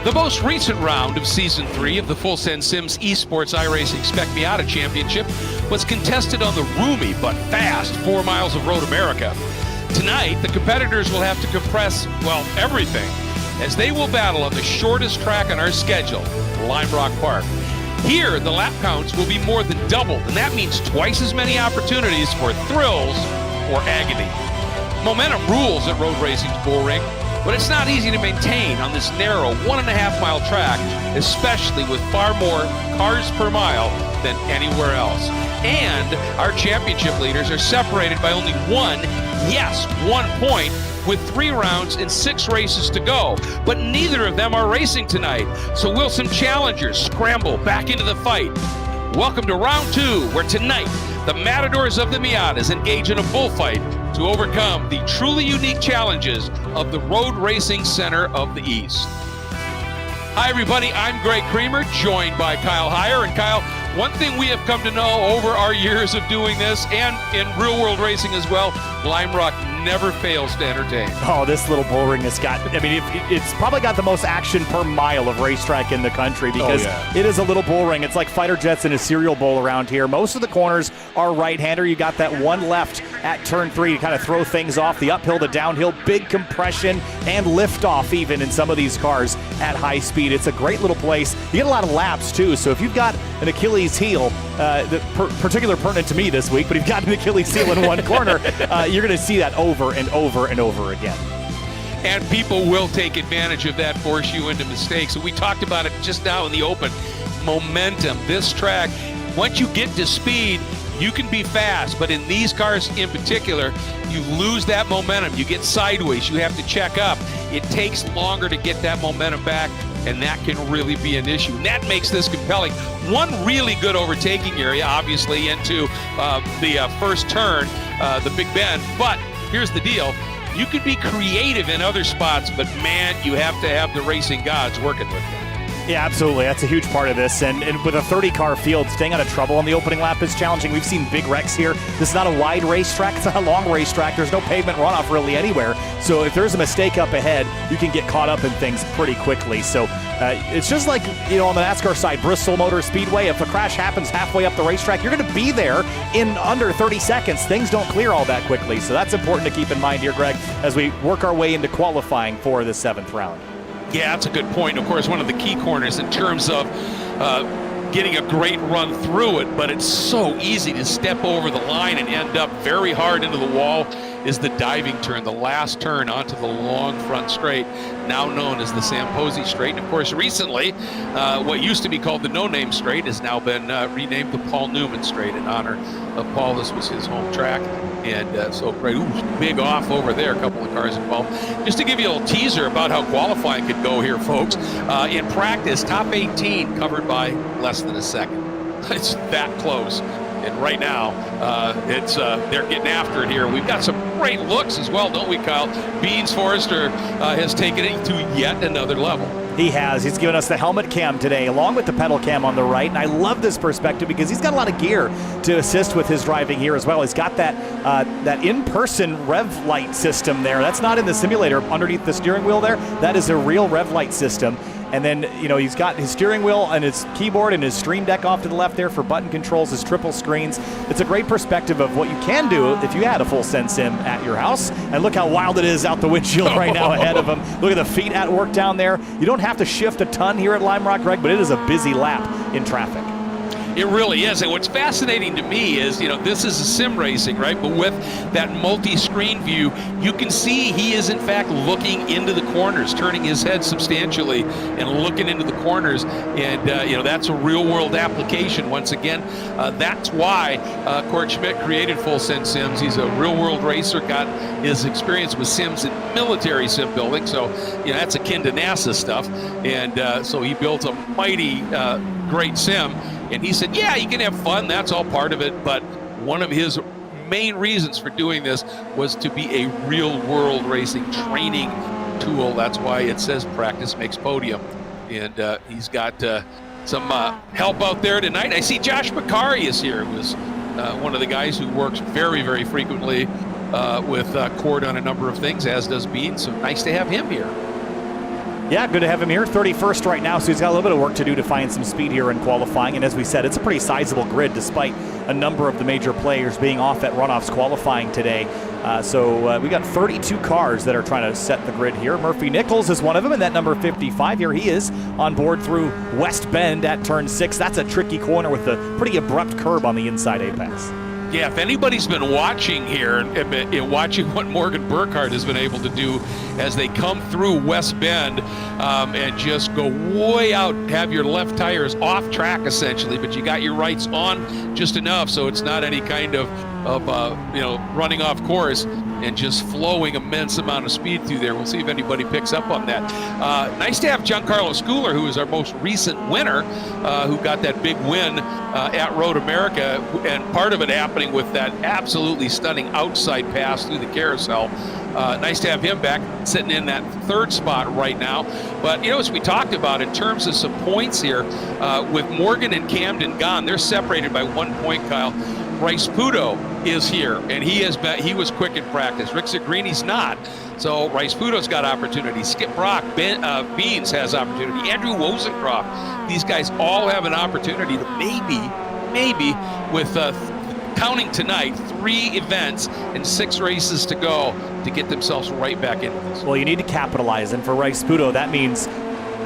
The most recent round of Season 3 of the Full Send Sims Esports iRacing Spec Miata Championship was contested on the roomy but fast 4 miles of Road America. Tonight, the competitors will have to compress, well, everything, as they will battle on the shortest track on our schedule, Lime Rock Park. Here, the lap counts will be more than doubled, and that means twice as many opportunities for thrills or agony. Momentum rules at road racing's bull ring, but it's not easy to maintain on this narrow 1.5 mile track, especially with far more cars per mile than anywhere else. And our championship leaders are separated by only one point, with 3 rounds and 6 races to go. But neither of them are racing tonight, so will some challengers scramble back into the fight? Welcome to round 2, where tonight the matadors of the Miatas engage in a bullfight to overcome the truly unique challenges of the Road Racing Center of the East. Hi everybody, I'm Greg Creamer, joined by Kyle Heyer. And Kyle, one thing we have come to know over our years of doing this, and in real world racing as well, Lime Rock never fails to entertain. Oh, this little bull ring has got, I mean, it's probably got the most action per mile of racetrack in the country, because it is a little bull ring. It's like fighter jets in a cereal bowl around here. Most of the corners are right-hander. You got that one left at turn 3 to kind of throw things off, the uphill to downhill, big compression and lift off even in some of these cars at high speed. It's a great little place. You get a lot of laps too, so if you've got an Achilles heel, particular pertinent to me this week, but if you've got an Achilles heel in one corner, you're going to see that over and over and over again. And people will take advantage of that, force you into mistakes. And we talked about it just now in the open. Momentum, this track, once you get to speed, you can be fast, but in these cars in particular, you lose that momentum. You get sideways, you have to check up. It takes longer to get that momentum back, and that can really be an issue. And that makes this compelling. One really good overtaking area, obviously, into the first turn, the Big Bend, but here's the deal. You can be creative in other spots, but man, you have to have the racing gods working with you. Yeah, absolutely. That's a huge part of this. And with a 30-car field, staying out of trouble on the opening lap is challenging. We've seen big wrecks here. This is not a wide racetrack. It's not a long racetrack. There's no pavement runoff really anywhere. So if there's a mistake up ahead, you can get caught up in things pretty quickly. So it's just like, on the NASCAR side, Bristol Motor Speedway, if a crash happens halfway up the racetrack, you're going to be there in under 30 seconds. Things don't clear all that quickly. So that's important to keep in mind here, Greg, as we work our way into qualifying for the 7th round. Yeah, that's a good point. Of course, one of the key corners in terms of getting a great run through it, but it's so easy to step over the line and end up very hard into the wall, is the diving turn, the last turn onto the long front straight, now known as the Sam Posey Straight. And of course, recently, what used to be called the No Name Straight has now been renamed the Paul Newman Straight in honor of Paul. This was his home track. And so great, big off over there, a couple of cars involved. Just to give you a little teaser about how qualifying could go here, folks. In practice, top 18 covered by less than a second. It's that close. And right now, they're getting after it here. We've got some great looks as well, don't we, Kyle? Beans Forrester has taken it to yet another level. He has. He's given us the helmet cam today, along with the pedal cam on the right. And I love this perspective because he's got a lot of gear to assist with his driving here as well. He's got that in-person rev light system there. That's not in the simulator underneath the steering wheel there. That is a real rev light system. And then, he's got his steering wheel and his keyboard and his stream deck off to the left there for button controls, his triple screens. It's a great perspective of what you can do if you had a full Sen Sim at your house. And look how wild it is out the windshield right now ahead of him. Look at the feet at work down there. You don't have to shift a ton here at Lime Rock, Greg, but it is a busy lap in traffic. It really is. And what's fascinating to me is, this is a sim racing, right? But with that multi-screen view, you can see he is in fact looking into the corners, turning his head substantially and looking into the corners. And, that's a real world application. Once again, that's why Court Schmidt created Full Sen Sims. He's a real world racer, got his experience with sims in military sim building. So, that's akin to NASA stuff. And so he built a mighty great sim. And he said, yeah, you can have fun. That's all part of it. But one of his main reasons for doing this was to be a real world racing training tool. That's why it says practice makes podium. And he's got some help out there tonight. I see Josh McCarry is here, who is one of the guys who works very, very frequently with Cord on a number of things, as does Bean. So nice to have him here. Yeah, good to have him here. 31st right now, so he's got a little bit of work to do to find some speed here in qualifying. And as we said, it's a pretty sizable grid despite a number of the major players being off at runoffs qualifying today. So we got 32 cars that are trying to set the grid here. Murphy Nichols is one of them, and that number 55 here. He is on board through West Bend at turn 6. That's a tricky corner with a pretty abrupt curb on the inside apex. Yeah, if anybody's been watching here and watching what Morgan Burkhardt has been able to do as they come through West Bend and just go way out, have your left tires off track essentially, but you got your rights on just enough so it's not any kind of running off course and just flowing immense amount of speed through there. We'll see if anybody picks up on that. Nice to have Giancarlo Schooler, who is our most recent winner, who got that big win at Road America, and part of it happening with that absolutely stunning outside pass through the carousel. Nice to have him back, sitting in that third spot right now. But, as we talked about in terms of some points here, with Morgan and Camden gone, they're separated by 1 point, Kyle. Bryce Pudo is here, and he was quick in practice. Rick Zagrini's not. So Bryce Pudo's got opportunity. Skip Brock, Beans has opportunity. Andrew Wozencroft. These guys all have an opportunity to maybe with counting tonight, 3 events and 6 races to go to get themselves right back into this. Well, you need to capitalize, and for Bryce Pudo, that means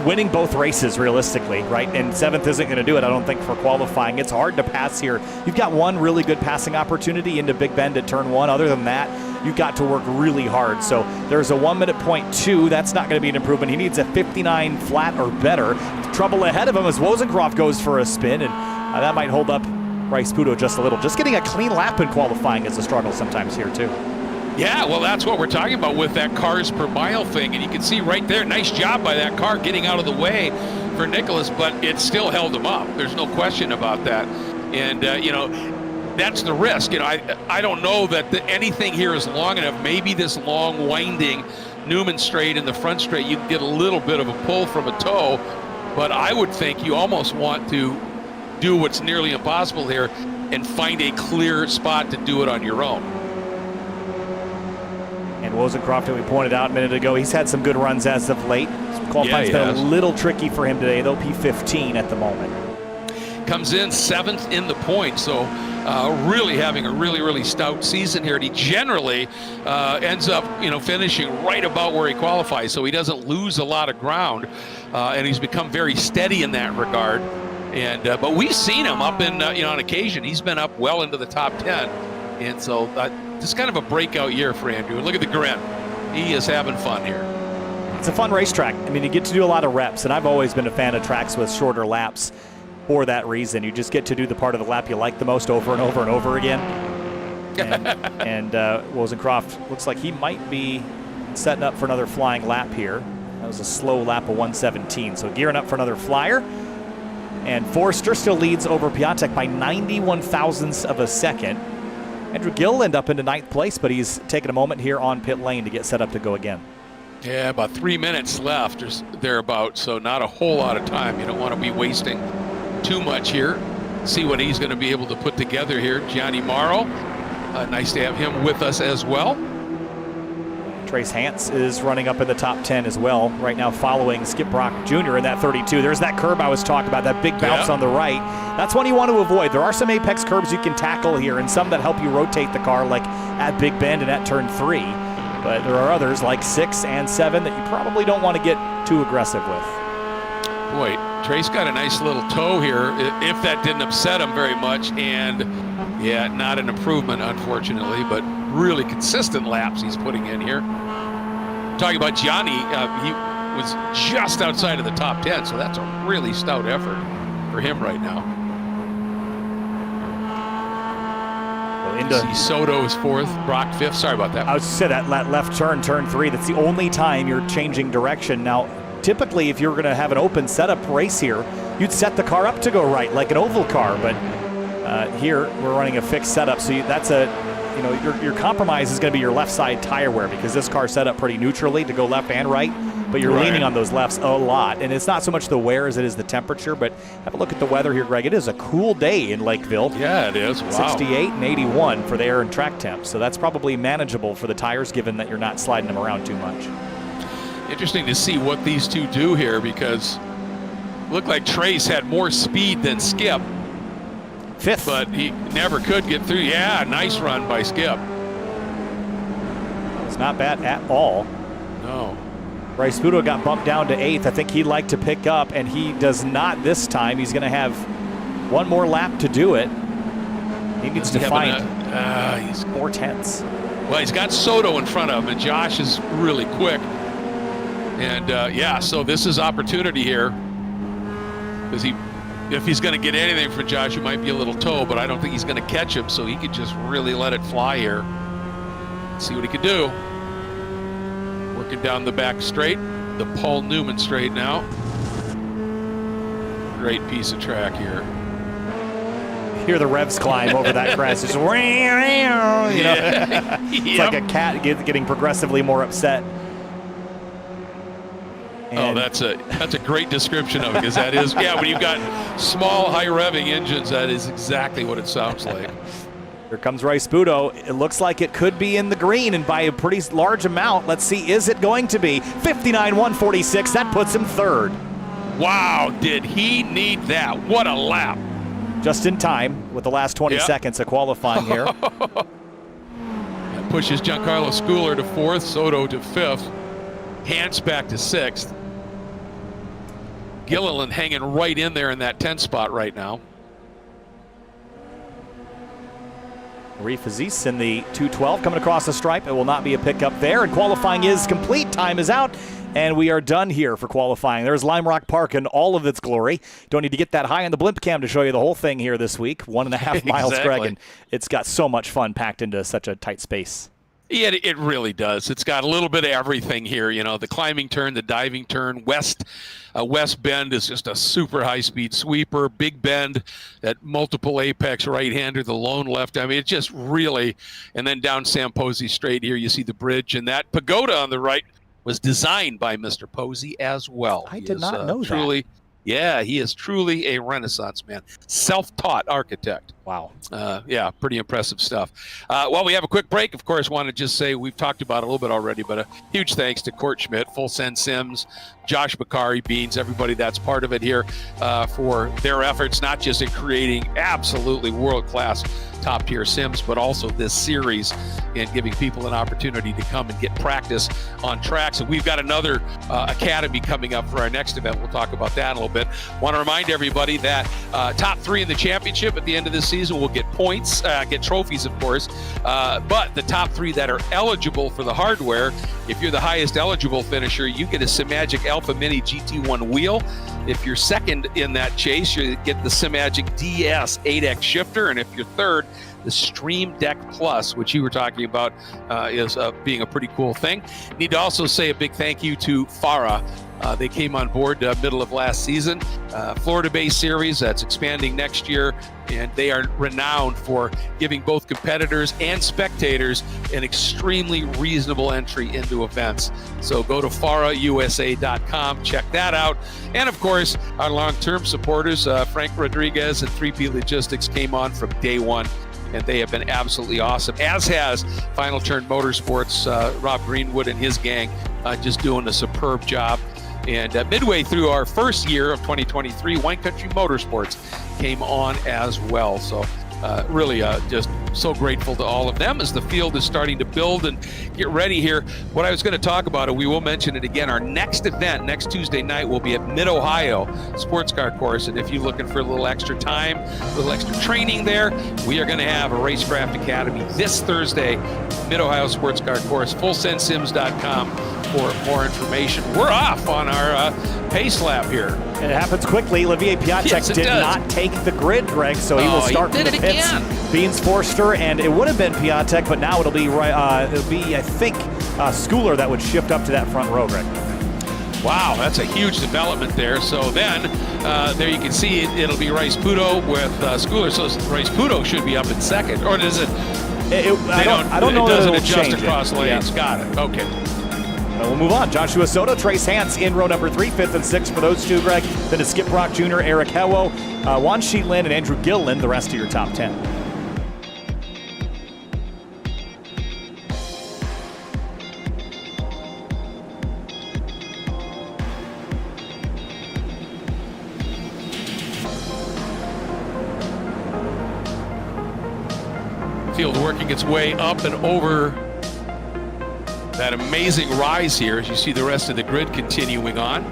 winning both races realistically, right? And 7th isn't going to do it, I don't think, for qualifying. It's hard to pass here. You've got one really good passing opportunity into Big Bend at turn 1. Other than that, you've got to work really hard. So there's a 1 minute point 2. That's not going to be an improvement. He needs a 59 flat or better. Trouble ahead of him as Wozencroft goes for a spin, and that might hold up Bryce Pudo just a little. Just getting a clean lap in qualifying is a struggle sometimes here too. Yeah, well, that's what we're talking about with that cars per mile thing. And you can see right there, nice job by that car getting out of the way for Nicholas, but it still held him up. There's no question about that. And, that's the risk. I don't know that anything here is long enough. Maybe this long, winding Newman straight in the front straight, you can get a little bit of a pull from a toe. But I would think you almost want to do what's nearly impossible here and find a clear spot to do it on your own. And Wozencroft, we pointed out a minute ago, he's had some good runs as of late. Qualifying's been a little tricky for him today, though. P15 at the moment. Comes in 7th in the point, so really having a really stout season here. And he generally ends up, finishing right about where he qualifies, so he doesn't lose a lot of ground, and he's become very steady in that regard. And but we've seen him up in, on occasion, he's been up well into the top 10, and so this is kind of a breakout year for Andrew. Look at the grin; he is having fun here. It's a fun racetrack. I mean, you get to do a lot of reps, and I've always been a fan of tracks with shorter laps. For that reason, you just get to do the part of the lap you like the most over and over and over again. And Wozencroft looks like he might be setting up for another flying lap here. That was a slow lap of 117, so gearing up for another flyer. And Forster still leads over Piatek by 91 thousandths of a second. Andrew Gill end up into 9th place, but he's taken a moment here on pit lane to get set up to go again. Yeah, about 3 minutes left or thereabouts, so not a whole lot of time. You don't want to be wasting too much here. See what he's going to be able to put together here. Gianni Morrow, nice to have him with us as well. Trace Hance is running up in the top 10 as well right now, following Skip Brock Jr. in that 32. There's that curb I was talking about, that big bounce on the right. That's one you want to avoid. There are some apex curbs you can tackle here, and some that help you rotate the car, like at Big Bend and at turn 3. But there are others like 6 and 7 that you probably don't want to get too aggressive with. Boy, Trace got a nice little toe here, if that didn't upset him very much. And yeah, not an improvement, unfortunately, but really consistent laps he's putting in here. Talking about Gianni, he was just outside of the top 10, so that's a really stout effort for him right now. See Soto is 4th, Brock 5th. Sorry about that. I was say that left turn 3, that's the only time you're changing direction. Now, typically, if you're going to have an open setup race here, you'd set the car up to go right, like an oval car. But here, we're running a fixed setup, so that's your compromise is going to be your left side tire wear, because this car's set up pretty neutrally to go left and right, but you're leaning on those lefts a lot. And it's not so much the wear as it is the temperature, but have a look at the weather here, Greg. It is a cool day in Lakeville. Yeah, it is. Wow. 68 and 81 for the air and track temps, so that's probably manageable for the tires, given that you're not sliding them around too much. Interesting to see what these two do here, because it looked like Trace had more speed than Skip. 5th. But he never could get through. Yeah, nice run by Skip. It's not bad at all. No. Bryce Budo got bumped down to 8th. I think he'd like to pick up, and he does not this time. He's going to have one more lap to do it. He needs to find 4/10. Well, he's got Soto in front of him, and Josh is really quick. And yeah, so this is opportunity here, because if he's going to get anything from Josh, it might be a little toe, but I don't think he's going to catch him, so he could just really let it fly here. See what he can do. Working down the back straight, the Paul Newman straight now. Great piece of track here. Hear the revs climb over that crest. It's it's like a cat getting progressively more upset. And that's a great description of it, because that is, yeah, when you've got small, high revving engines, that is exactly what it sounds like. Here comes Bryce Budo. It looks like it could be in the green, and by a pretty large amount. Let's see, is it going to be? 59.146, that puts him 3rd. Wow, did he need that? What a lap. Just in time with the last 20 seconds of qualifying here. That pushes Giancarlo Schooler to 4th, Soto to 5th, Hance back to 6th. Gilliland hanging right in there in that 10 spot right now. Reef Aziz in the 212 coming across the stripe. It will not be a pickup there, and qualifying is complete. Time is out, and we are done here for qualifying. There's Lime Rock Park in all of its glory. Don't need to get that high on the blimp cam to show you the whole thing here this week. 1.5 miles, Greg, and it's got so much fun packed into such a tight space. Yeah, it really does. It's got a little bit of everything here. You know, the climbing turn, the diving turn. West Bend is just a super high-speed sweeper. Big Bend, that multiple apex right-hander, the lone left. I mean, it just really, and then down Sam Posey straight here, you see the bridge. And that pagoda on the right was designed by Mr. Posey as well. I did not know that. Yeah, he is truly a Renaissance man. Self-taught architect. Wow. Yeah, pretty impressive stuff. Well, we have a quick break. Of course, want to just say we've talked about it a little bit already, but a huge thanks to Court Schmidt, Full Send Sims, Josh Bakari, Beans, everybody that's part of it here for their efforts, not just in creating absolutely world-class top-tier sims, but also this series and giving people an opportunity to come and get practice on tracks. And we've got another academy coming up for our next event. We'll talk about that in a little bit. Want to remind everybody that top 3 in the championship at the end of this season will get points, get trophies, of course, but the top 3 that are eligible for the hardware, if you're the highest eligible finisher, you get a Simagic Alpha Mini GT1 wheel. If you're second in that chase, you get the Simagic DS 8X shifter, and if you're third, the Stream Deck Plus, which you were talking about, is being a pretty cool thing. Need to also say a big thank you to Farah. They came on board middle of last season. Florida-based series that's expanding next year, and they are renowned for giving both competitors and spectators an extremely reasonable entry into events. So go to farausa.com, check that out. And of course, our long-term supporters, Frank Rodriguez and 3P Logistics, came on from day one, and they have been absolutely awesome, as has Final Turn Motorsports, Rob Greenwood and his gang, just doing a superb job. And midway through our first year of 2023, Wine Country Motorsports came on as well. So really just so grateful to all of them as the field is starting to build and get ready here. What I was going to talk about, and we will mention it again, our next event next Tuesday night will be at Mid-Ohio Sports Car Course. And if you're looking for a little extra time, a little extra training there, we are going to have a Racecraft Academy this Thursday, Mid-Ohio Sports Car Course, fullsendsims.com for more information. We're off on our pace lap here. And it happens quickly. Olivier Piatek Yes, it did does. not take the grid, Greg, so he will start he from did the it pits. again. Beans, Forster, and it would have been Piatek, but now it'll be I think, Schooler that would shift up to that front row, Greg. Wow, that's a huge development there. So then, there you can see it'll be Rice Puto with Schooler. So Rice Puto should be up in second, or does it? I don't know it that doesn't it'll adjust change across lanes. Yeah. Got it. Okay. We'll move on. Joshua Soto, Trace Hance in row number 3, 5th and 6th for those two, Greg. Then it's Skip Brock Jr., Eric Hewo, Juan Sheetlin, and Andrew Gilliland, the rest of your top 10. Field working its way up and over that amazing rise here as you see the rest of the grid continuing on.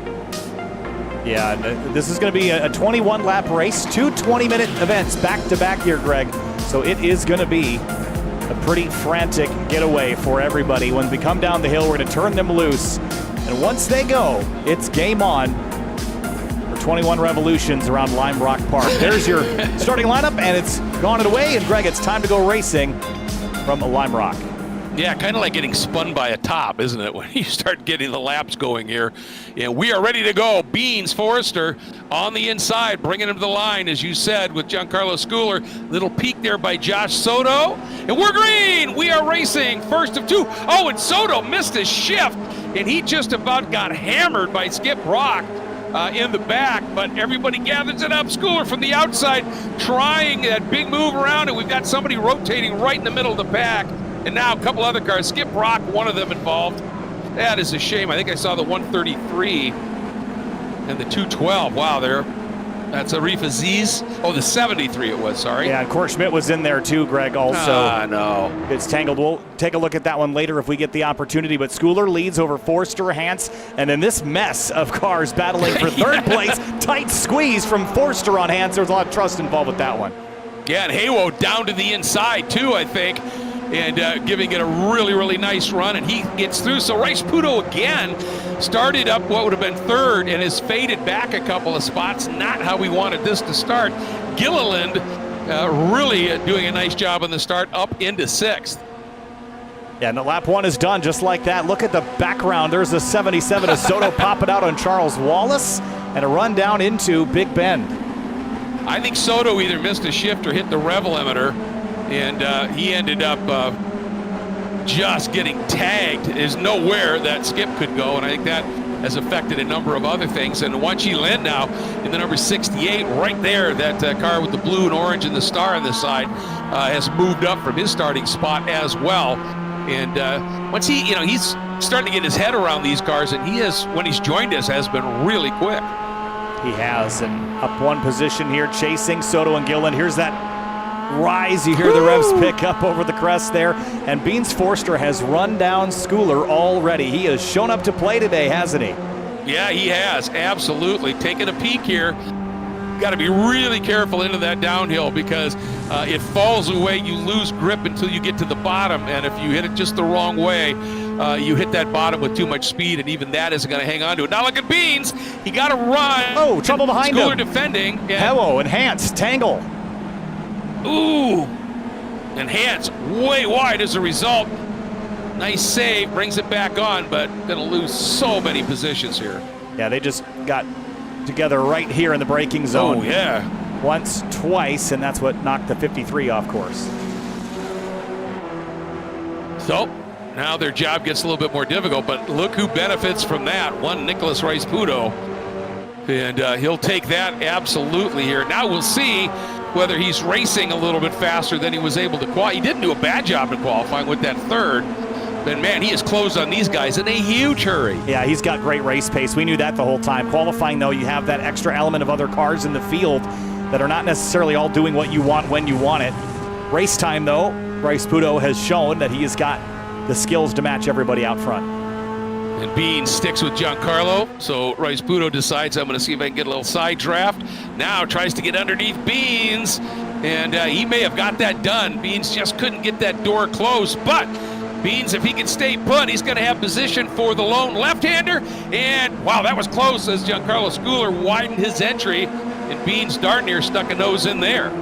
Yeah, and this is going to be a 21-lap race, 2 20-minute events back-to-back here, Greg. So it is going to be a pretty frantic getaway for everybody. When we come down the hill, we're going to turn them loose. And once they go, it's game on for 21 revolutions around Lime Rock Park. There's your starting lineup, and it's gone it away. And, Greg, it's time to go racing from Lime Rock. Yeah, kind of like getting spun by a top, isn't it, when you start getting the laps going here. And we are ready to go. Beans, Forrester on the inside, bringing him to the line, as you said, with Giancarlo Schooler. Little peek there by Josh Soto. And we're green. We are racing. First of 2. Oh, and Soto missed his shift, and he just about got hammered by Skip Brock in the back, but everybody gathers it up. Schooler from the outside trying that big move around, and we've got somebody rotating right in the middle of the pack. And now a couple other cars. Skip Brock, one of them involved. That is a shame. I think I saw the 133 and the 212. Wow, that's Arif Aziz. Oh, the 73 it was, sorry. Yeah, and Court Schmidt was in there too, Greg, also. No. It's tangled. We'll take a look at that one later if we get the opportunity. But Schooler leads over Forster, Hance, and then this mess of cars battling for third place. Tight squeeze from Forster on Hance. There's a lot of trust involved with that one. Yeah, and Haywo down to the inside too, I think. And giving it a really, really nice run, and he gets through. So Rice Puto again started up what would have been third and has faded back a couple of spots. Not how we wanted this to start. Gilliland really doing a nice job on the start, up into 6th. Yeah, and the lap 1 is done just like that. Look at the background. There's a 77 of Soto popping out on Charles Wallace, and a run down into Big Bend. I think Soto either missed a shift or hit the rev limiter. And he ended up just getting tagged. There's nowhere that Skip could go, and I think that has affected a number of other things. And Wan Chi Lin now in the number 68, right there, that car with the blue and orange and the star on the side has moved up from his starting spot as well. And once he's starting to get his head around these cars, and he has, when he's joined us, has been really quick. He has, and up one position here, chasing Soto and Gilliland. Here's that rise. You hear the revs pick up over the crest there. And Beans Forster has run down Schooler already. He has shown up to play today, hasn't he? Yeah, he has. Absolutely. Taking a peek here. Got to be really careful into that downhill because it falls away. You lose grip until you get to the bottom. And if you hit it just the wrong way, you hit that bottom with too much speed, and even that isn't going to hang on to it. Now look at Beans. He got to run. Oh, trouble behind him. Schooler defending. Hello, Enhance, Tangle. Ooh, and Hans way wide as a result. Nice save, brings it back on, but gonna lose so many positions here. Yeah, they just got together right here in the braking zone. Oh, yeah. Once, twice, and that's what knocked the 53 off course. So, now their job gets a little bit more difficult, but look who benefits from that. One, Nicholas Rice-Puto, and he'll take that absolutely here. Now we'll see whether he's racing a little bit faster than he was able to qualify. He didn't do a bad job in qualifying with that third. But man, he has closed on these guys in a huge hurry. Yeah, he's got great race pace. We knew that the whole time. Qualifying, though, you have that extra element of other cars in the field that are not necessarily all doing what you want when you want it. Race time, though, Rice-Puto has shown that he has got the skills to match everybody out front. And Bean sticks with Giancarlo, so Rice-Puto decides, I'm going to see if I can get a little side draft. Now tries to get underneath Beans, and he may have got that done. Beans just couldn't get that door closed, but Beans, if he can stay put, he's going to have position for the lone left-hander, and wow, that was close as Giancarlo Schooler widened his entry, and Beans darn near stuck a nose in there.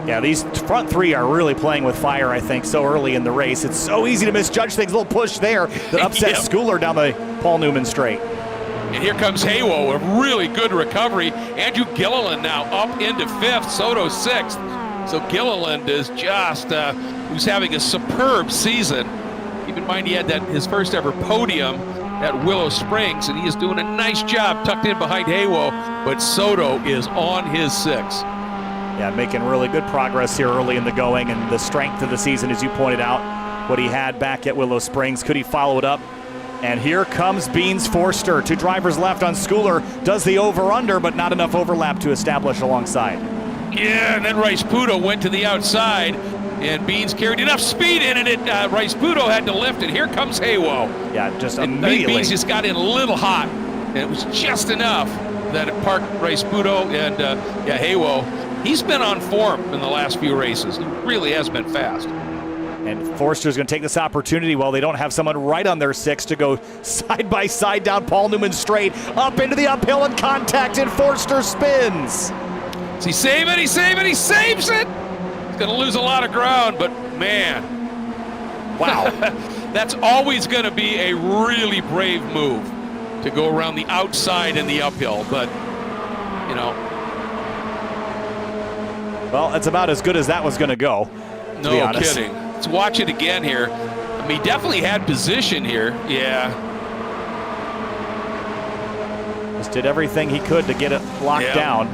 Yeah, these front three are really playing with fire, I think, so early in the race. It's so easy to misjudge things. A little push there that upsets Schooler down the Paul Newman straight. And here comes Haywo, a really good recovery. Andrew Gilliland now up into fifth, Soto sixth. So Gilliland is just, who's having a superb season. Keep in mind he had his first ever podium at Willow Springs, and he is doing a nice job tucked in behind Haywo, but Soto is on his sixth. Yeah, making really good progress here early in the going, and the strength of the season, as you pointed out, what he had back at Willow Springs. Could he follow it up? And here comes Beans Forster. Two drivers left on Schooler. Does the over-under, but not enough overlap to establish alongside. Yeah, and then Rice-Puto went to the outside, and Beans carried enough speed in it. Rice-Puto had to lift it. Here comes Haywo. Yeah, just and immediately. Beans just got in a little hot, and it was just enough that it parked Rice-Puto, and Haywo. He's been on form in the last few races. He really has been fast. And Forster's going to take this opportunity while they don't have someone right on their six to go side by side down Paul Newman straight, up into the uphill and contact, and Forster spins. Does he save it? He saves it! He's going to lose a lot of ground, but man. Wow. That's always going to be a really brave move to go around the outside in the uphill, but, you know. Well, it's about as good as that was going to go, to be honest. No kidding. Let's watch it again here. I mean, he definitely had position here. Yeah. Just did everything he could to get it locked down.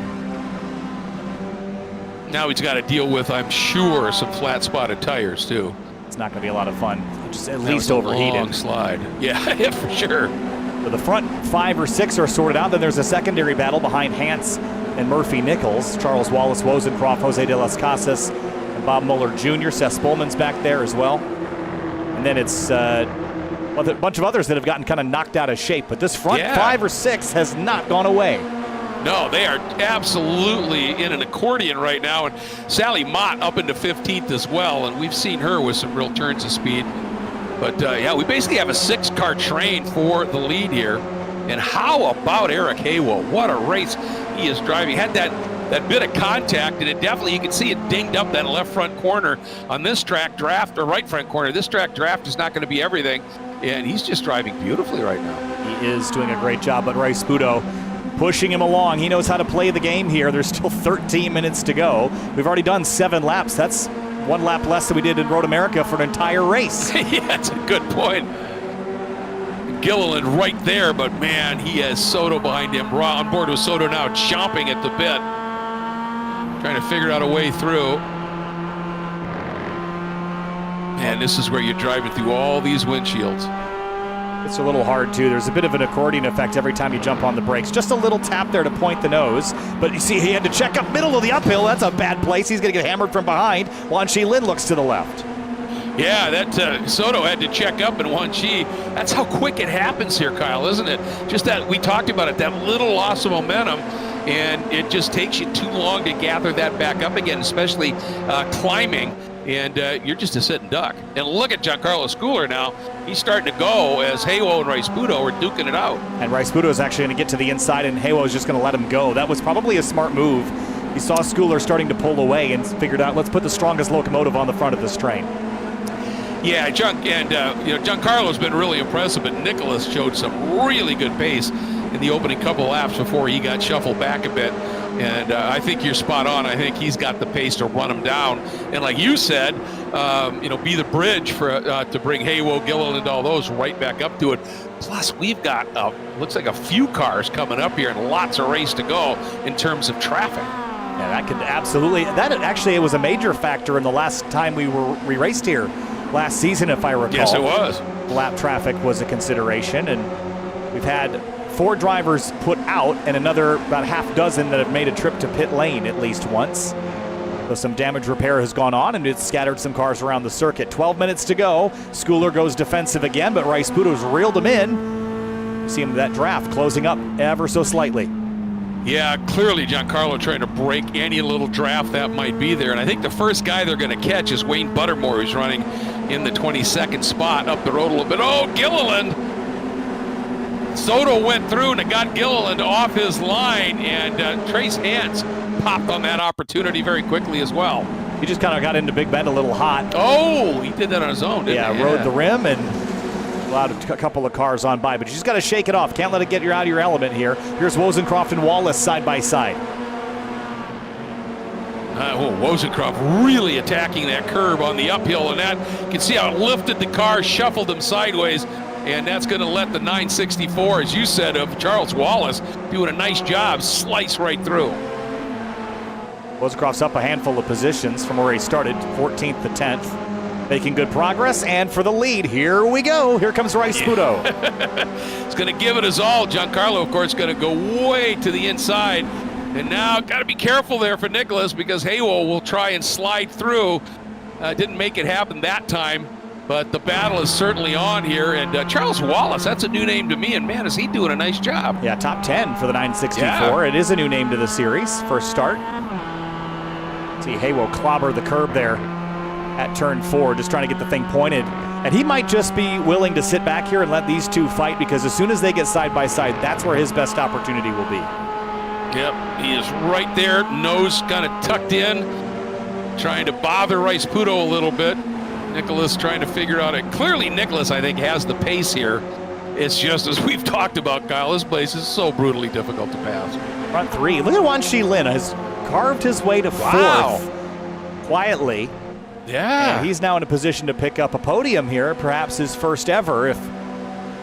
Now he's got to deal with, I'm sure, some flat-spotted tires, too. It's not going to be a lot of fun. Just at That least was a overheated. long slide. Yeah, for sure. So the front 5 or 6 are sorted out. Then there's a secondary battle behind Hans and Murphy Nichols. Charles Wallace, Wozencroft, Jose de las Casas, and Bob Muller Jr. Seth Spolman's back there as well. And then it's a bunch of others that have gotten kind of knocked out of shape. But this front 5 or 6 has not gone away. No, they are absolutely in an accordion right now. And Sally Mott up into 15th as well. And we've seen her with some real turns of speed. But, yeah, we basically have a 6-car train for the lead here. And how about Eric Haywo? What a race he is driving. Had that bit of contact, and it definitely, you can see it dinged up that left front corner on this track draft, or right front corner. This track draft is not going to be everything, and he's just driving beautifully right now. He is doing a great job, but Rice-Puto pushing him along. He knows how to play the game here. There's still 13 minutes to go. We've already done 7 laps. That's 1 lap less than we did in Road America for an entire race. Yeah, that's a good point. Gilliland right there, but man, he has Soto behind him. Raw on board with Soto now, chomping at the bit, trying to figure out a way through. And this is where you're driving through all these windshields. It's a little hard, too. There's a bit of an accordion effect every time you jump on the brakes. Just a little tap there to point the nose. But you see, he had to check up middle of the uphill. That's a bad place. He's going to get hammered from behind. Wan Chi Lin looks to the left. Yeah, that Soto had to check up in Wan Chi. That's how quick it happens here, Kyle, isn't it? Just that, we talked about it, that little loss of momentum, and it just takes you too long to gather that back up again, especially climbing. And you're just a sitting duck. And look at Giancarlo Schooler now. He's starting to go as Haywo and Rice-Puto are duking it out. And Rice-Puto is actually going to get to the inside, and Haywo is just going to let him go. That was probably a smart move. He saw Schooler starting to pull away and figured out, let's put the strongest locomotive on the front of this train. Yeah, Giancarlo's been really impressive, but Nicholas showed some really good pace in the opening couple laps before he got shuffled back a bit. And I think you're spot on. I think he's got the pace to run him down. And like you said, be the bridge for to bring Haywo, Gilliland, and all those right back up to it. Plus, we've got, looks like a few cars coming up here and lots of race to go in terms of traffic. Yeah, that could absolutely, it was a major factor in the last time we raced here last season, if I recall. Yes, it was. Lap traffic was a consideration, and we've had 4 drivers put out and another about half dozen that have made a trip to pit lane at least once. So some damage repair has gone on, and it's scattered some cars around the circuit. 12 minutes to go. Schooler goes defensive again, but Rice-Puto's reeled him in. You see him that draft closing up ever so slightly. Yeah, clearly Giancarlo trying to break any little draft that might be there. And I think the first guy they're going to catch is Wayne Buttermore, who's running in the 22nd spot up the road a little bit. Oh, Gilliland! Soto went through and got Gilliland off his line, and Trace Hans popped on that opportunity very quickly as well. He just kind of got into Big Bend a little hot. Oh, he did that on his own, didn't he? Rode the rim and allowed a couple of cars on by, but you just got to shake it off. Can't let it get you out of your element here. Here's Wozencroft and Wallace side by side. Wozencroft really attacking that curb on the uphill, and that, you can see how it lifted the car, shuffled him sideways, and that's going to let the 964, as you said, of Charles Wallace, doing a nice job, slice right through. Wozencroft's up a handful of positions from where he started, 14th to 10th. Making good progress, and for the lead, here we go. Here comes Rice-Puto. He's going to give it his all. Giancarlo, of course, going to go way to the inside. And now, got to be careful there for Nicholas, because Haywo will try and slide through. Didn't make it happen that time, but the battle is certainly on here. And Charles Wallace, that's a new name to me, and man, is he doing a nice job. Yeah, top 10 for the 964. Yeah. It is a new name to the series. First start. See Haywo clobber the curb there at turn 4, just trying to get the thing pointed. And he might just be willing to sit back here and let these two fight, because as soon as they get side by side, that's where his best opportunity will be. Yep, he is right there, nose kind of tucked in, trying to bother Rice-Puto a little bit. Nicholas trying to figure out it. Clearly Nicholas, I think, has the pace here. It's just, as we've talked about, Kyle, this place is so brutally difficult to pass. Front 3. Look at Wan Chi Lin has carved his way to 4th quietly. Yeah. And he's now in a position to pick up a podium here, perhaps his first ever, if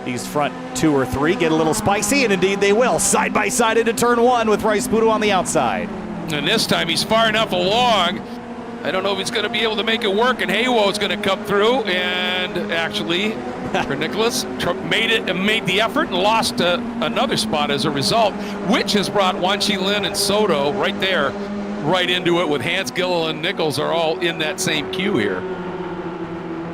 these front 2 or 3 get a little spicy, and indeed they will. Side by side into turn 1 with Rice-Puto on the outside. And this time he's far enough along. I don't know if he's going to be able to make it work, and Haywo's going to come through, and actually, for Nicholas, made the effort and lost another spot as a result, which has brought Wan Chi Lin and Soto right there, right into it, with Hans, Gilliland, and Nichols are all in that same queue here.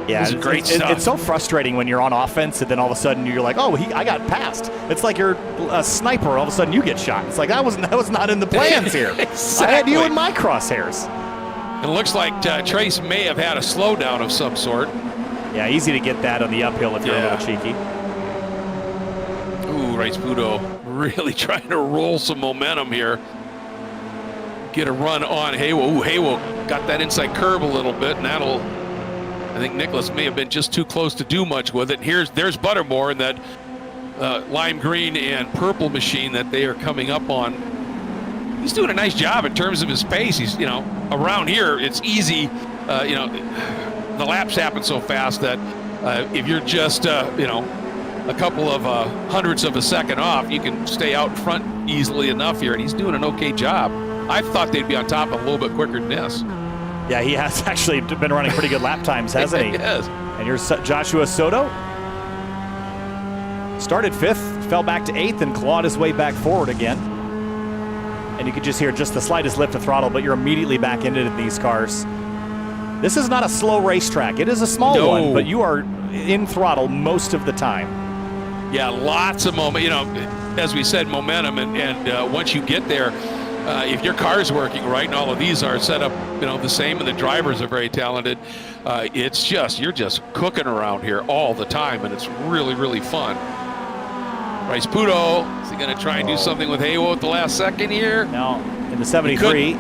Yeah, it's great stuff. It's so frustrating when you're on offense and then all of a sudden you're like, oh, I got passed. It's like you're a sniper, all of a sudden you get shot. It's like, that was not in the plans here. Exactly. I had you in my crosshairs. It looks like Trace may have had a slowdown of some sort. Yeah, easy to get that on the uphill if you're a little cheeky. Ooh, Rice-Puto really trying to roll some momentum here. Get a run on Haywo. Ooh, Haywo got that inside curve a little bit, and that'll, I think Nicholas may have been just too close to do much with it. There's Buttermore in that lime green and purple machine that they are coming up on. He's doing a nice job in terms of his pace. He's, around here, it's easy. The laps happen so fast that if you're just, a couple of hundredths of a second off, you can stay out in front easily enough here, and he's doing an okay job. I thought they'd be on top a little bit quicker than this. Yeah, he has actually been running pretty good lap times, hasn't he? Yes. And here's Joshua Soto. Started 5th, fell back to 8th, and clawed his way back forward again. And you could just hear just the slightest lift of throttle, but you're immediately back into these cars. This is not a slow racetrack. It is a small one, but you are in throttle most of the time. Yeah, lots of moment. You know, as we said, momentum, and once you get there, if your car's working right, and all of these are set up, the same, and the drivers are very talented, it's just, you're just cooking around here all the time, and it's really, really fun. Rice Pudo, is he going to try and do something with Haywo at the last second here? No, in the 73,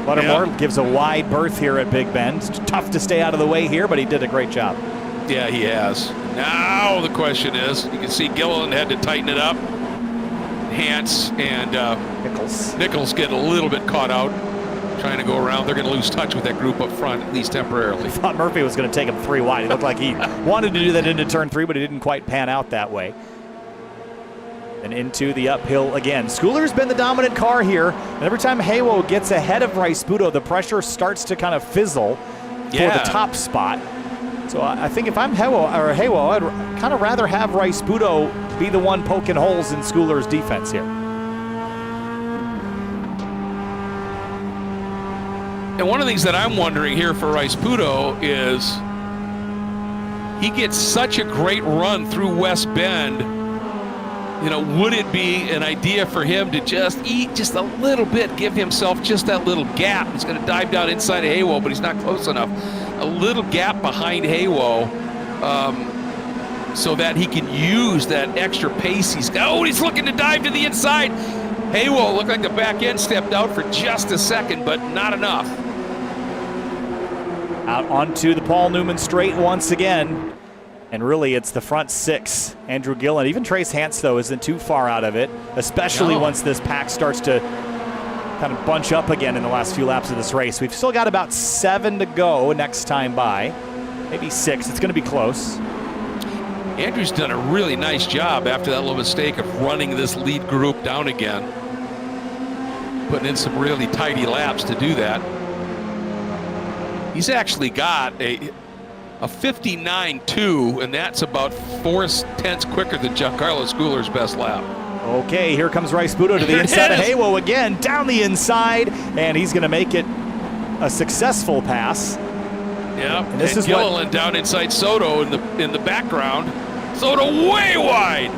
Buttermore gives a wide berth here at Big Bend. It's tough to stay out of the way here, but he did a great job. Yeah, he has. Now the question is, you can see Gilliland had to tighten it up. Hance and Nichols get a little bit caught out trying to go around. They're going to lose touch with that group up front, at least temporarily. I thought Murphy was going to take him 3 wide. It looked like he wanted to do that into turn 3, but it didn't quite pan out that way. And into the uphill again. Schooler's been the dominant car here, and every time Haywo gets ahead of Rice Pudo, the pressure starts to kind of fizzle for the top spot. So I think if I'm Haywo, I'd kind of rather have Rice Pudo be the one poking holes in Schooler's defense here. And one of the things that I'm wondering here for Rice Pudo is he gets such a great run through West Bend. Would it be an idea for him to just eat just a little bit, give himself just that little gap? He's going to dive down inside of Haywo, but he's not close enough. A little gap behind Haywo so that he can use that extra pace he's got. Oh, he's looking to dive to the inside. Haywo looked like the back end stepped out for just a second, but not enough. Out onto the Paul Newman straight once again. And really, it's the front 6. Andrew Gillen, even Trace Hance, though, isn't too far out of it, especially once this pack starts to kind of bunch up again in the last few laps of this race. We've still got about 7 to go next time by, maybe 6. It's going to be close. Andrew's done a really nice job after that little mistake of running this lead group down again. Putting in some really tidy laps to do that. He's actually got a 59.2, and that's about 4/10 quicker than Giancarlo Schooler's best lap. Okay, here comes Rice Pudo to the inside of Haywo again, down the inside, and he's going to make it a successful pass. Yeah, and this is Gilliland down inside Soto in the background. Soto way wide.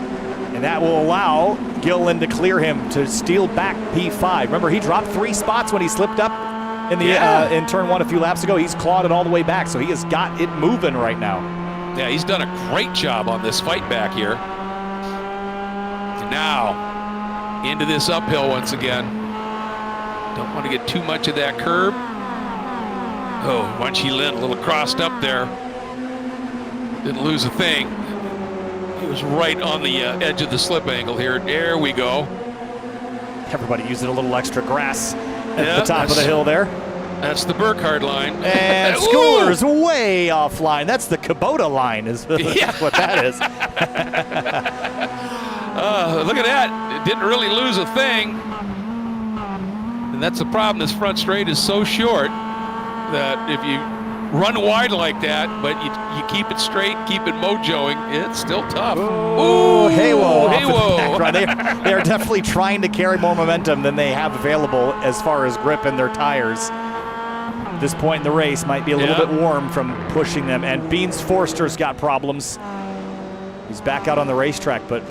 And that will allow Gilliland to clear him to steal back P5. Remember, he dropped 3 spots when he slipped up in the in turn 1 a few laps ago. He's clawed it all the way back, so he has got it moving right now. Yeah, he's done a great job on this fight back here. And now into this uphill once again. Don't want to get too much of that curb. Oh, Wanchi Lin a little crossed up there. Didn't lose a thing. He was right on the edge of the slip angle here. There we go. Everybody using a little extra grass at the top of the hill there. That's the Burkhardt line. And Schooler's way offline. That's the Kubota line is what that is. Look at that. It didn't really lose a thing. And that's the problem. This front straight is so short that if you run wide like that, but you keep it straight, keep it mojoing, it's still tough. Ooh, Haywo. They are definitely trying to carry more momentum than they have available as far as grip in their tires. At this point in the race, might be a little bit warm from pushing them. And Beans Forster's got problems. He's back out on the racetrack, but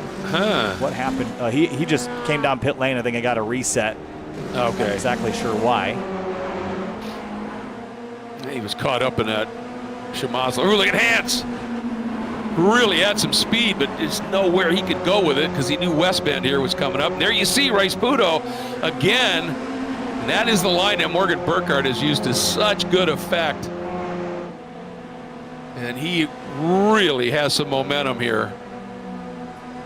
what happened? He just came down pit lane. I think I got a reset. Okay. Not exactly sure why. He was caught up in that Shimazla. Ooh, look at Hance. Really had some speed, but there's nowhere he could go with it because he knew West Bend here was coming up. And there you see Rice Pudo again. And that is the line that Morgan Burkhardt has used to such good effect. And he really has some momentum here.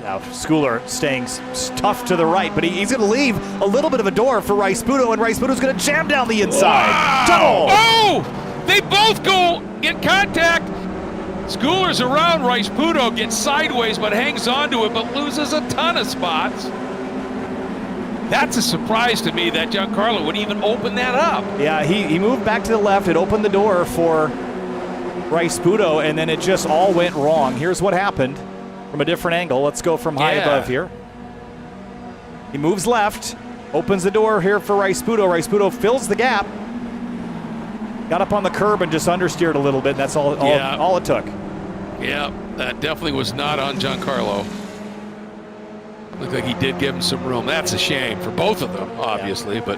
Now, Schooler staying tough to the right, but he's going to leave a little bit of a door for Rice Pudo, and Rice Pudo's going to jam down the inside. Wow. Oh! They both go in contact. Schoolers around Rice Pudo, gets sideways but hangs onto it, but loses a ton of spots. That's a surprise to me that Giancarlo would even open that up. Yeah, he moved back to the left. It opened the door for Rice Pudo, and then it just all went wrong. Here's what happened from a different angle. Let's go from high above here. He moves left, opens the door here for Rice Pudo. Rice Pudo fills the gap. Got up on the curb and just understeered a little bit. That's all it took. Yeah, that definitely was not on Giancarlo. Looked like he did give him some room. That's a shame for both of them, obviously. But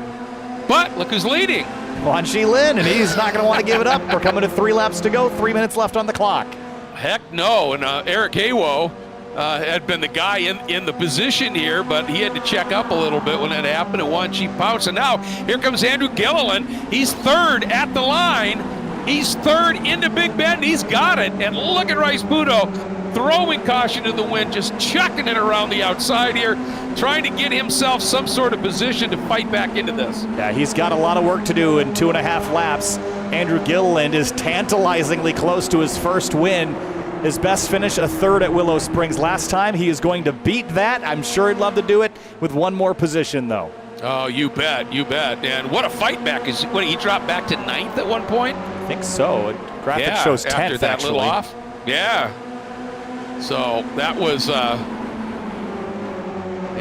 look who's leading. Wan Lin, and he's not going to want to give it up. We're coming to 3 laps to go, 3 minutes left on the clock. Heck no. And Eric Haywo had been the guy in the position here, but he had to check up a little bit when that happened, and Wan pounced. And now here comes Andrew Gilliland. He's third at the line. He's third into Big Bend. He's got it. And look at Rice Pudo throwing caution to the wind, just chucking it around the outside here, trying to get himself some sort of position to fight back into this. Yeah, he's got a lot of work to do in 2.5 laps. Andrew Gilliland is tantalizingly close to his first win. His best finish, a third at Willow Springs last time. He is going to beat that. I'm sure he'd love to do it with one more position, though. Oh, you bet, you bet. And what a fight back. He dropped back to 9th at one point? I think so. Graphic shows 10th, after that actually. little off. Yeah. So that was, he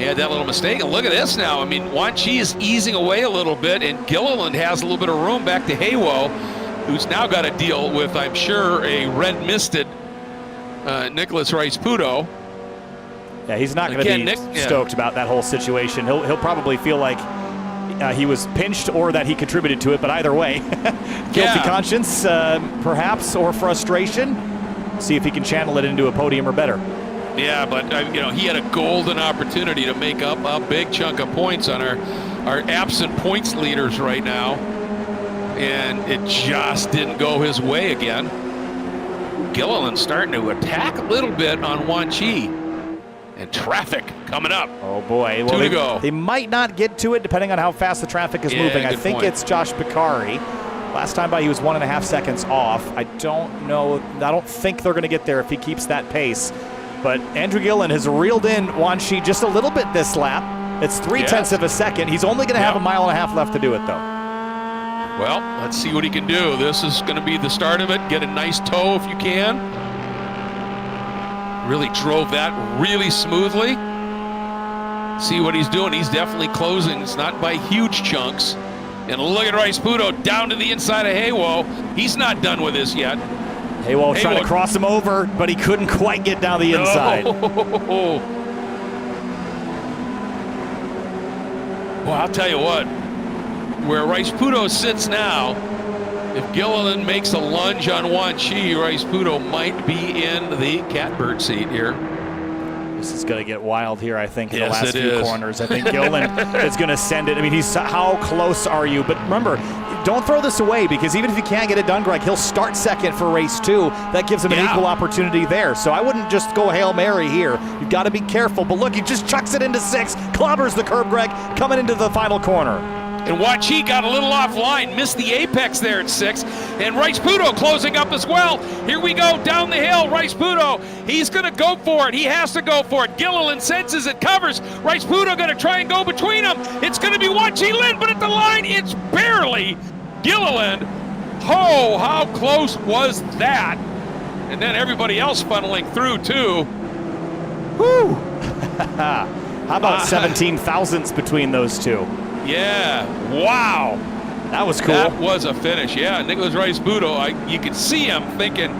had that little mistake. And look at this now. I mean, Wan is easing away a little bit, and Gilliland has a little bit of room back to Haywo, who's now got to deal with, I'm sure, a red-misted Nicholas Rice Pudo. Yeah, he's not going to be stoked about that whole situation. He'll probably feel like he was pinched or that he contributed to it, but either way, guilty conscience, perhaps, or frustration. See if he can channel it into a podium or better. Yeah, but he had a golden opportunity to make up a big chunk of points on our absent points leaders right now, and it just didn't go his way again. Gilliland starting to attack a little bit on Wan, and traffic coming up. Oh boy, well, 2 to go. They might not get to it depending on how fast the traffic is moving. I think it's Josh Bakari. Last time by, he was 1.5 seconds off. I don't know. I don't think they're going to get there if he keeps that pace. But Andrew Gilliland has reeled in Wan just a little bit this lap. It's 0.3 of a second. He's only going to have 1.5 miles left to do it, though. Well, let's see what he can do. This is going to be the start of it. Get a nice toe if you can. Really drove that really smoothly. See what he's doing. He's definitely closing. It's not by huge chunks. And look at Rice Pudo down to the inside of Haywo. He's not done with this yet. Haywo trying to cross him over, but he couldn't quite get down the inside. Well, I'll tell you what. Where Rice Pudo sits now, if Gilliland makes a lunge on Wan, Rice Pudo might be in the catbird seat here. This is going to get wild here, I think, in the last few corners. I think Gilliland is going to send it. I mean, how close are you? But remember, don't throw this away, because even if you can't get it done, Greg, he'll start second for race 2. That gives him an equal opportunity there. So I wouldn't just go Hail Mary here. You've got to be careful. But look, he just chucks it into 6, clobbers the curb, Greg, coming into the final corner. And Wan got a little offline, missed the apex there at 6. And Rice Pudo closing up as well. Here we go down the hill. Rice Pudo, he's going to go for it. He has to go for it. Gilliland senses it, covers. Rice Pudo going to try and go between them. It's going to be Wan Lin, but at the line, it's barely Gilliland. Oh, how close was that? And then everybody else funneling through, too. Whew. How about 17 thousandths between those two? Yeah, wow. That was cool. That was a finish, yeah. Nicholas Rice Pudo, you could see him thinking,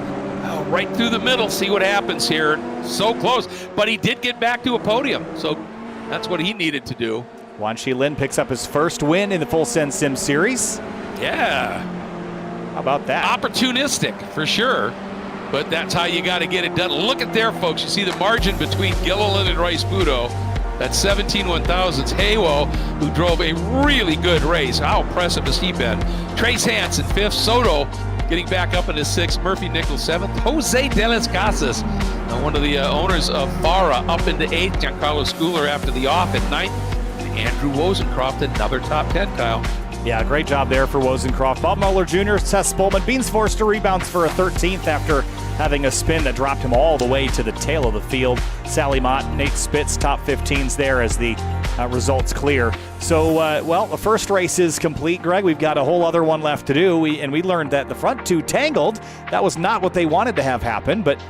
right through the middle, see what happens here. So close, but he did get back to a podium, so that's what he needed to do. Wan Lin picks up his first win in the Full Send Sim Series. Yeah. How about that? Opportunistic, for sure, but that's how you got to get it done. Look at there, folks. You see the margin between Gilliland and Rice Pudo. That's 17 1/1000ths. Haywo, who drove a really good race. How impressive has he been? Trace Hansen, 5th. Soto getting back up into 6th. Murphy Nichols, 7th. Jose de las Casas, one of the owners of Farah, up into 8th. Giancarlo Schooler after the off at 9th. And Andrew Wozencroft, another top 10, Kyle. Yeah, great job there for Wozencroft. Bob Mueller Jr., Seth Spolman, Beans Forster rebounds for a 13th after having a spin that dropped him all the way to the tail of the field. Sally Mott, Nate Spitz, top 15s there as the results clear. So, well, the first race is complete, Greg. We've got a whole other one left to do. We learned that the front two tangled. That was not what they wanted to have happen, but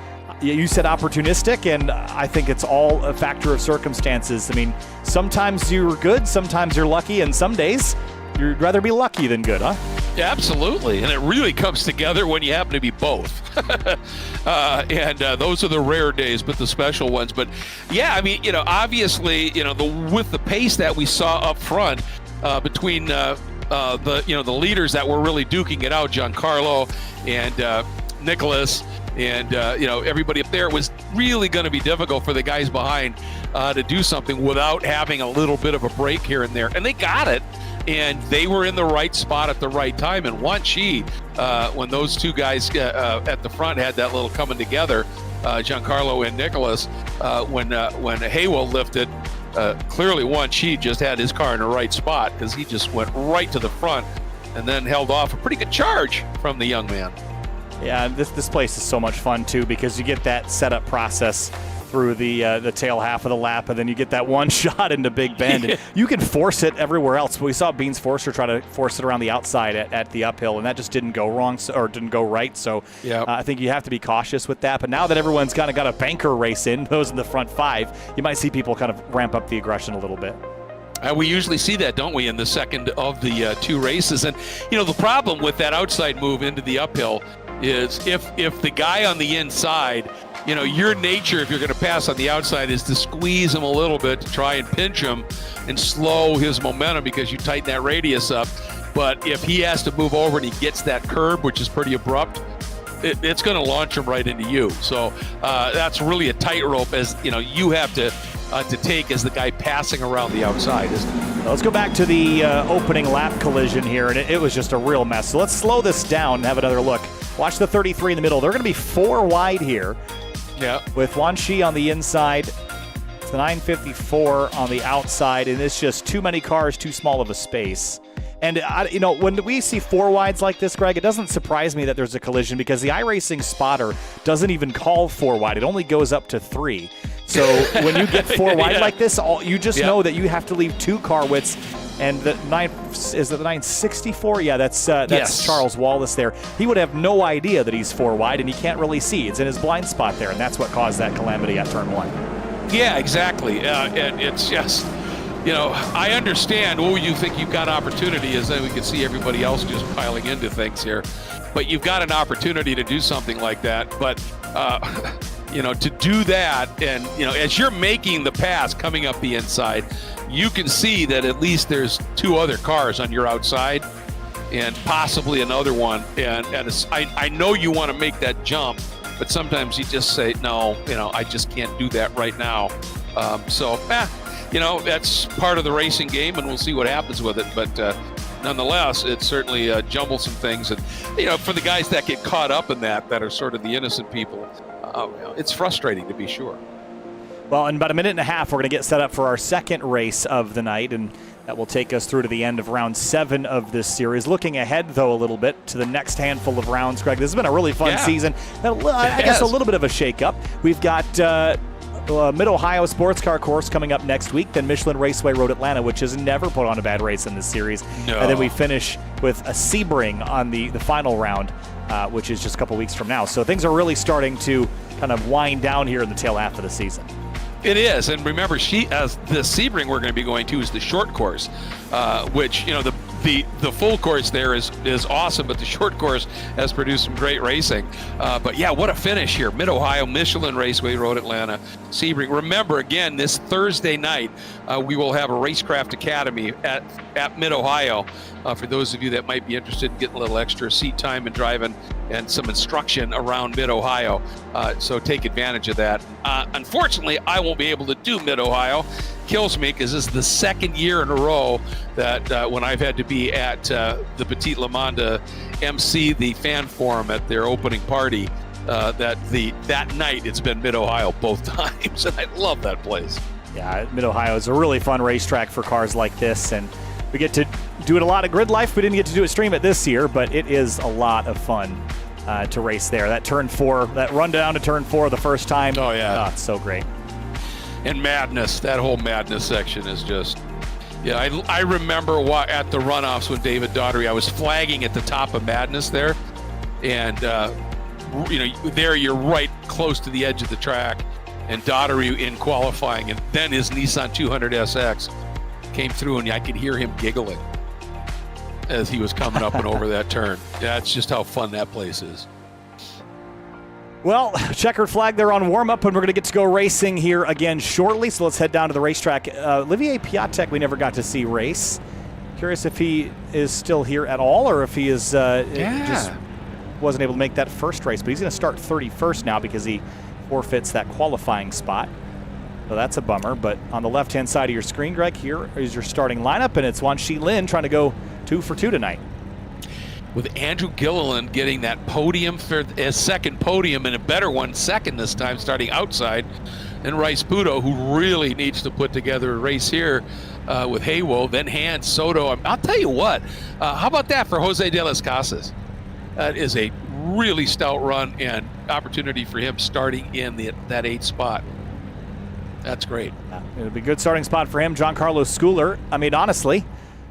you said opportunistic, and I think it's all a factor of circumstances. I mean, sometimes you're good, sometimes you're lucky, and some days you'd rather be lucky than good, huh? Yeah, absolutely, and it really comes together when you happen to be both. And those are the rare days, but the special ones. But yeah, I mean, obviously, with the pace that we saw up front between the leaders that were really duking it out, Giancarlo and Nicholas, and everybody up there, it was really going to be difficult for the guys behind to do something without having a little bit of a break here and there, and they got it. And they were in the right spot at the right time. And Wan Chi, when those two guys at the front had that little coming together, Giancarlo and Nicholas, when Haywell lifted, clearly Wan Chi just had his car in the right spot because he just went right to the front and then held off a pretty good charge from the young man. Yeah, this place is so much fun, too, because you get that setup process through the tail half of the lap, and then you get that one shot into Big Bend. And you can force it everywhere else. We saw Beans Forster try to force it around the outside at the uphill, and that just didn't go wrong or didn't go right. So I think you have to be cautious with that. But now that everyone's kind of got a banker race in, those in the front five, you might see people kind of ramp up the aggression a little bit. We usually see that, don't we, in the second of the two races. And, the problem with that outside move into the uphill is if the guy on the inside, your nature, if you're going to pass on the outside, is to squeeze him a little bit to try and pinch him and slow his momentum because you tighten that radius up. But if he has to move over and he gets that curb, which is pretty abrupt, it's going to launch him right into you. So that's really a tightrope, as you have to take as the guy passing around the outside, isn't it? Let's go back to the opening lap collision here, and it was just a real mess. So let's slow this down and have another look. Watch the 33 in the middle. They're going to be 4 wide here. Yeah. With Wan Chi on the inside. It's the 954 on the outside, and it's just too many cars, too small of a space. And, when we see 4 wides like this, Greg, it doesn't surprise me that there's a collision because the iRacing spotter doesn't even call 4 wide. It only goes up to 3. So when you get 4 wide like this, you just know that you have to leave 2 car widths. And the 964? Yeah, that's yes. Charles Wallace there. He would have no idea that he's 4 wide, and he can't really see. It's in his blind spot there, and that's what caused that calamity at turn 1. Yeah, exactly. And it's just, I understand. You think you've got opportunity, as then we can see everybody else just piling into things here. But you've got an opportunity to do something like that. But, to do that, and, as you're making the pass coming up the inside, you can see that at least there's 2 other cars on your outside and possibly another one. And I know you want to make that jump, but sometimes you just say, no, I just can't do that right now. That's part of the racing game, and we'll see what happens with it. But nonetheless, it certainly jumbles some things. And, for the guys that get caught up in that are sort of the innocent people, it's frustrating to be sure. Well, in about a minute and a half, we're going to get set up for our second race of the night, and that will take us through to the end of round 7 of this series. Looking ahead, though, a little bit to the next handful of rounds, Greg. This has been a really fun season. I guess a little bit of a shake-up. We've got Mid-Ohio Sports Car Course coming up next week, then Michelin Raceway Road Atlanta, which has never put on a bad race in this series. No. And then we finish with a Sebring on the final round, which is just a couple weeks from now. So things are really starting to kind of wind down here in the tail half of the season. It is, and remember, the Sebring we're going to be going to is the short course, which the full course there is awesome, but the short course has produced some great racing. But yeah, what a finish here! Mid-Ohio, Michelin Raceway Road Atlanta, Sebring. Remember, again, this Thursday night we will have a Racecraft Academy at Mid-Ohio. For those of you that might be interested in getting a little extra seat time and driving and some instruction around Mid-Ohio. So take advantage of that. Unfortunately, I won't be able to do Mid-Ohio. Kills me because this is the second year in a row that when I've had to be at the Petit Le Mans to MC the fan forum at their opening party, that night it's been Mid-Ohio both times, and I love that place. Yeah, Mid-Ohio is a really fun racetrack for cars like this, and We get to do it a lot at Grid Life. We didn't get to do it stream it this year, but it is a lot of fun to race there. That turn 4, that run down to turn 4 the first time. Oh, yeah. Oh, it's so great. And Madness, that whole Madness section is just, yeah, I remember at the runoffs with David Daugherty, I was flagging at the top of Madness there. And, there you're right close to the edge of the track. And Daugherty in qualifying, and then his Nissan 200SX came through, and I could hear him giggling as he was coming up and over that turn. That's just how fun that place is. Well, checkered flag there on warm-up, and we're going to get to go racing here again shortly, so let's head down to the racetrack. Olivier Piatek we never got to see race. Curious if he is still here at all, or if he is just wasn't able to make that first race, but he's going to start 31st now because he forfeits that qualifying spot. So that's a bummer, but on the left-hand side of your screen, Greg, here is your starting lineup, and it's Wan Shi Lin trying to go 2 for 2 tonight. With Andrew Gilliland getting that podium for a second podium, and a better one second this time, starting outside, and Rice Puto, who really needs to put together a race here with Haywo, then Hans Soto. I'll tell you what, how about that for Jose de las Casas? That is a really stout run and opportunity for him starting in that 8th spot. That's great. It'll be a good starting spot for him. Giancarlo Schooler, I mean, honestly,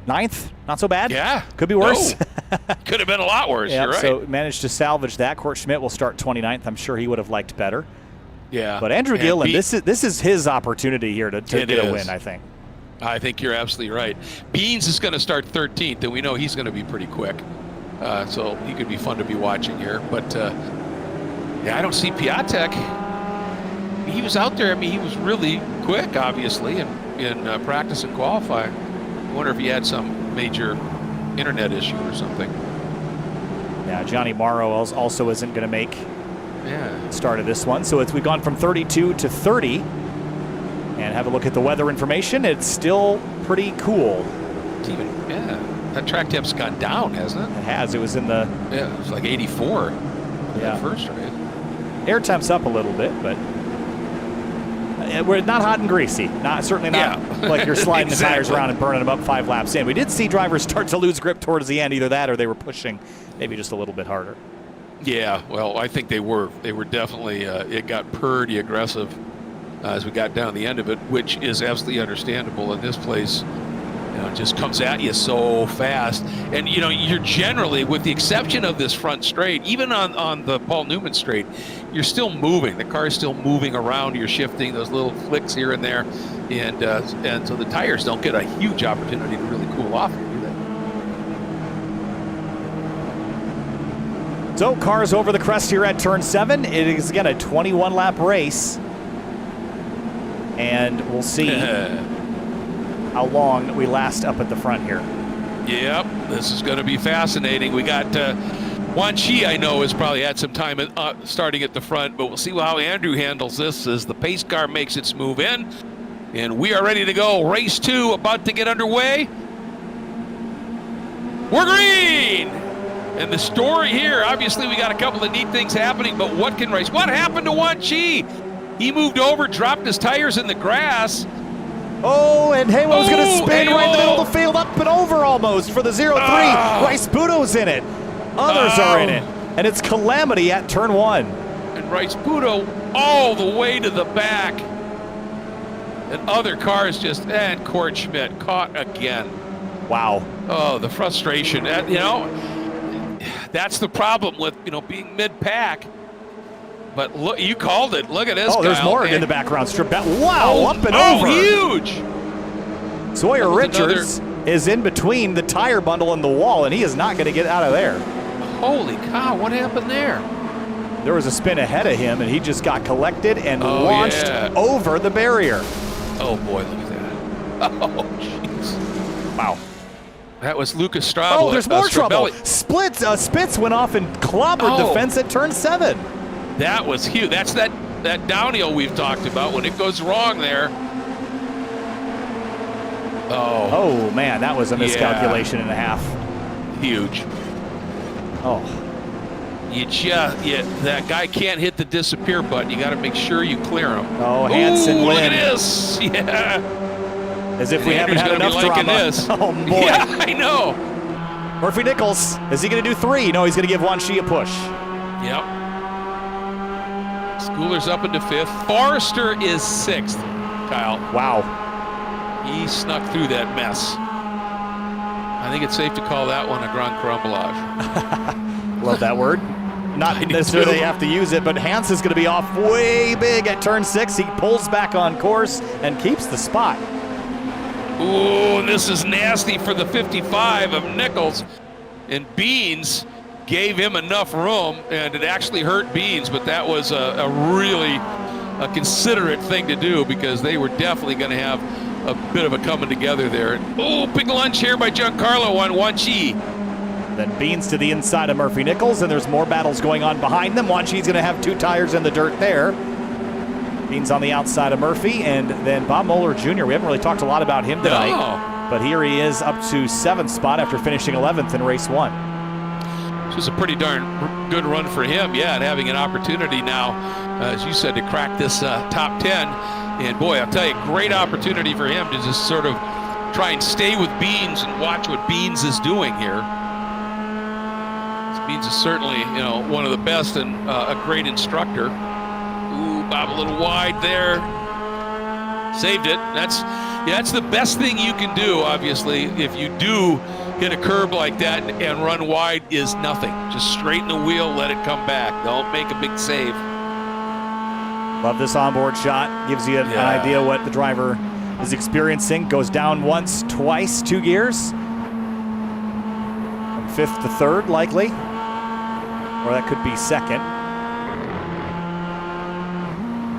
9th, not so bad. Yeah. Could be worse. No. Could have been a lot worse. Yeah, you're right. So managed to salvage that. Court Schmidt will start 29th. I'm sure he would have liked better. Yeah. But Andrew Gilliland, this is his opportunity here to get a win, I think. I think you're absolutely right. Beans is going to start 13th, and we know he's going to be pretty quick. So he could be fun to be watching here. But, I don't see Piatek. He was out there. I mean, he was really quick, obviously, in practice and qualifying. I wonder if he had some major internet issue or something. Yeah, Johnny Morrow also isn't going to make the start of this one. So we've gone from 32 to 30. And have a look at the weather information. It's still pretty cool. It's even, that track temp's gone down, hasn't it? It has. It was in the... Yeah, it was like 84 that first race. Air temp's up a little bit, but we're not hot and greasy. Certainly not like you're sliding the tires around and burning them up 5 laps in. We did see drivers start to lose grip towards the end. Either that or they were pushing maybe just a little bit harder. Yeah, well, I think they were. They were definitely, it got pretty aggressive as we got down the end of it, which is absolutely understandable in this place. It just comes at you so fast. And, you're generally, with the exception of this front straight, even on the Paul Newman straight, you're still moving. The car is still moving around. You're shifting those little flicks here and there. And so the tires don't get a huge opportunity to really cool off here, do they? So cars over the crest here at turn 7. It is, again, a 21-lap race. And we'll see how long we last up at the front here. Yep, this is going to be fascinating. We got Wan Shi, I know, has probably had some time starting at the front, but we'll see how Andrew handles this as the pace car makes its move in. And we are ready to go. Race 2 about to get underway. We're green! And the story here, obviously we got a couple of neat things happening, but what happened to Wan Shi? He moved over, dropped his tires in the grass. Oh, and Haywo's going to spin right in the middle of the field, up and over almost for the 0-3. Rice Puto's in it. Others are in it. And it's calamity at turn 1. And Rice Puto all the way to the back. And other cars and Court Schmidt caught again. Wow. Oh, the frustration. That's the problem with, being mid-pack. But look, you called it. Look at this. Oh, there's more in the background strip. Wow, up and over. Oh, huge. Sawyer Richards is in between the tire bundle and the wall, and he is not going to get out of there. Holy cow, what happened there? There was a spin ahead of him, and he just got collected and launched over the barrier. Oh, boy, look at that. Oh, jeez. Wow. That was Lucas Strabel. Oh, there's more trouble. Spitz went off and clobbered the fence at turn 7. That was huge. That's that downhill we've talked about when it goes wrong there. Oh man, that was a miscalculation and a half. Huge. Oh. That guy can't hit the disappear button. You got to make sure you clear him. Oh, Hanson Look Lynn. at this. Yeah. As if we haven't had enough drama. This. Oh, boy. Yeah, I know. Murphy Nichols, is he going to do 3? No, he's going to give Wanshi a push. Yep. Schooler's up into 5th. Forrester is 6th, Kyle. Wow. He snuck through that mess. I think it's safe to call that one a Grand Carambolage. Love that word. Not necessarily they have to use it, but Hans is going to be off way big at turn 6. He pulls back on course and keeps the spot. Ooh, this is nasty for the 55 of Nichols. And Beans gave him enough room, and it actually hurt Beans, but that was a really considerate thing to do because they were definitely going to have a bit of a coming together there. Oh, big lunge here by Giancarlo on Wanshi. Then Beans to the inside of Murphy Nichols, and there's more battles going on behind them. Wanshi's going to have 2 tires in the dirt there. Beans on the outside of Murphy, and then Bob Moeller Jr. We haven't really talked a lot about him tonight, but here he is up to 7th spot after finishing 11th in race 1. This was a pretty darn good run for him, yeah, and having an opportunity now, as you said, to crack this top 10. And boy, I'll tell you, great opportunity for him to just sort of try and stay with Beans and watch what Beans is doing here. Beans is certainly, one of the best and a great instructor. Ooh, Bob a little wide there. Saved it. That's the best thing you can do, obviously, if you do hit a curb like that and run wide is nothing. Just straighten the wheel, let it come back. Don't make a big save. Love this onboard shot. Gives you an idea what the driver is experiencing. Goes down once, twice, 2 gears. From 5th to 3rd, likely. Or that could be 2nd.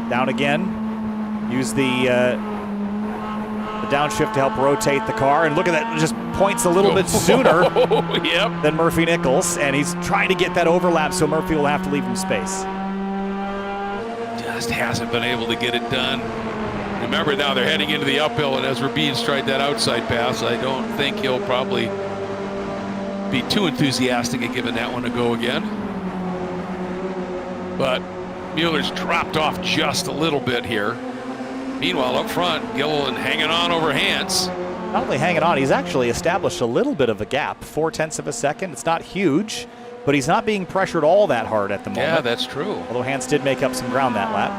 Down again. Use the downshift to help rotate the car. And look at that, just points a little bit sooner than Murphy Nichols. And he's trying to get that overlap, so Murphy will have to leave him space. Just hasn't been able to get it done. Remember now they're heading into the uphill, and Ezra Beans tried that outside pass. I don't think he'll probably be too enthusiastic at giving that one a go again. But Mueller's dropped off just a little bit here. Meanwhile, up front, Gilliland hanging on over Hans. Not only hanging on, he's actually established a little bit of a gap, 0.4 of a second. It's not huge, but he's not being pressured all that hard at the moment. Yeah, that's true. Although Hans did make up some ground that lap.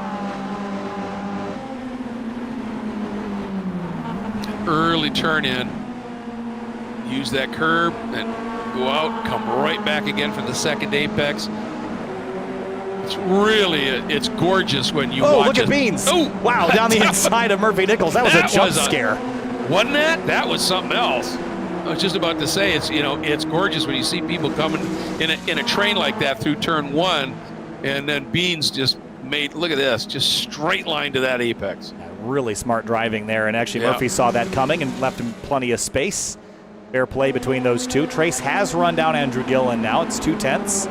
Early turn in. Use that curb and go out, come right back again for the 2nd apex. It's really, it's gorgeous when you watch it. Oh, look at Beans. Oh, wow, down the inside of Murphy Nichols. That was a jump scare. Wasn't that? That was something else. I was just about to say, it's gorgeous when you see people coming in a train like that through turn 1, and then Beans just made, look at this, just straight line to that apex. Really smart driving there, and actually Murphy saw that coming and left him plenty of space. Fair play between those two. Trace has run down Andrew Gillen now. It's 2/10.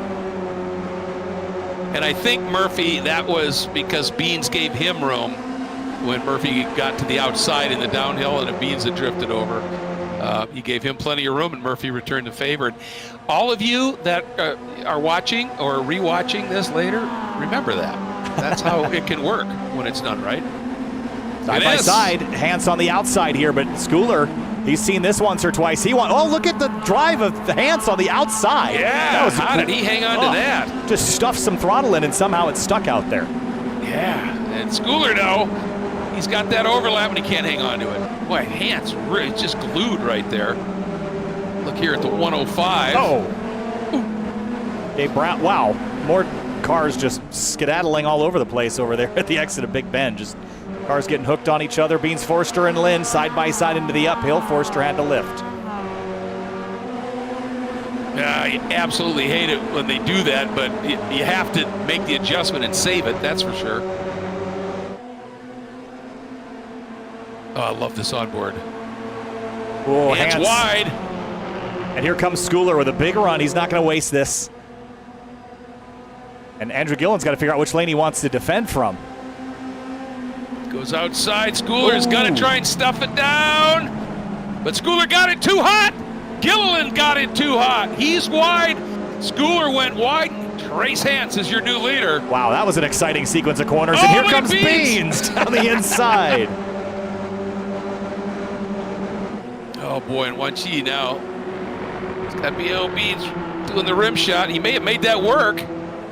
And I think Murphy, that was because Beans gave him room when Murphy got to the outside in the downhill and Beans had drifted over. He gave him plenty of room, and Murphy returned the favor. All of you that are watching or rewatching this later, remember that. That's how it can work when it's done right. Side by side, Hans on the outside here, but Schooler, he's seen this once or twice. Oh, look at the drive of Hans on the outside. Yeah, how did he hang on to that? Just stuffed some throttle in, and somehow it stuck out there. Yeah, and Schooler, though, he's got that overlap, and he can't hang on to it. Boy, Hans really just glued right there. Look here at the 105. Oh. Dave Brown, wow. More cars just skedaddling all over the place over there at the exit of Big Bend. Just cars getting hooked on each other. Beans, Forster, and Lynn side by side into the uphill. Forster had to lift. I absolutely hate it when they do that, but you have to make the adjustment and save it, that's for sure. Oh, I love this onboard. Oh, Hans wide. And here comes Schooler with a big run. He's not going to waste this. And Andrew Gillen's got to figure out which lane he wants to defend from. Goes outside. Schooler's got to try and stuff it down. But Schooler got it too hot. Gilliland got it too hot. He's wide. Schooler went wide. Trace Hans is your new leader. Wow, that was an exciting sequence of corners. And here comes Beans down the inside. Oh boy, and Wanchi now. It's got B.O.B. doing the rim shot. He may have made that work,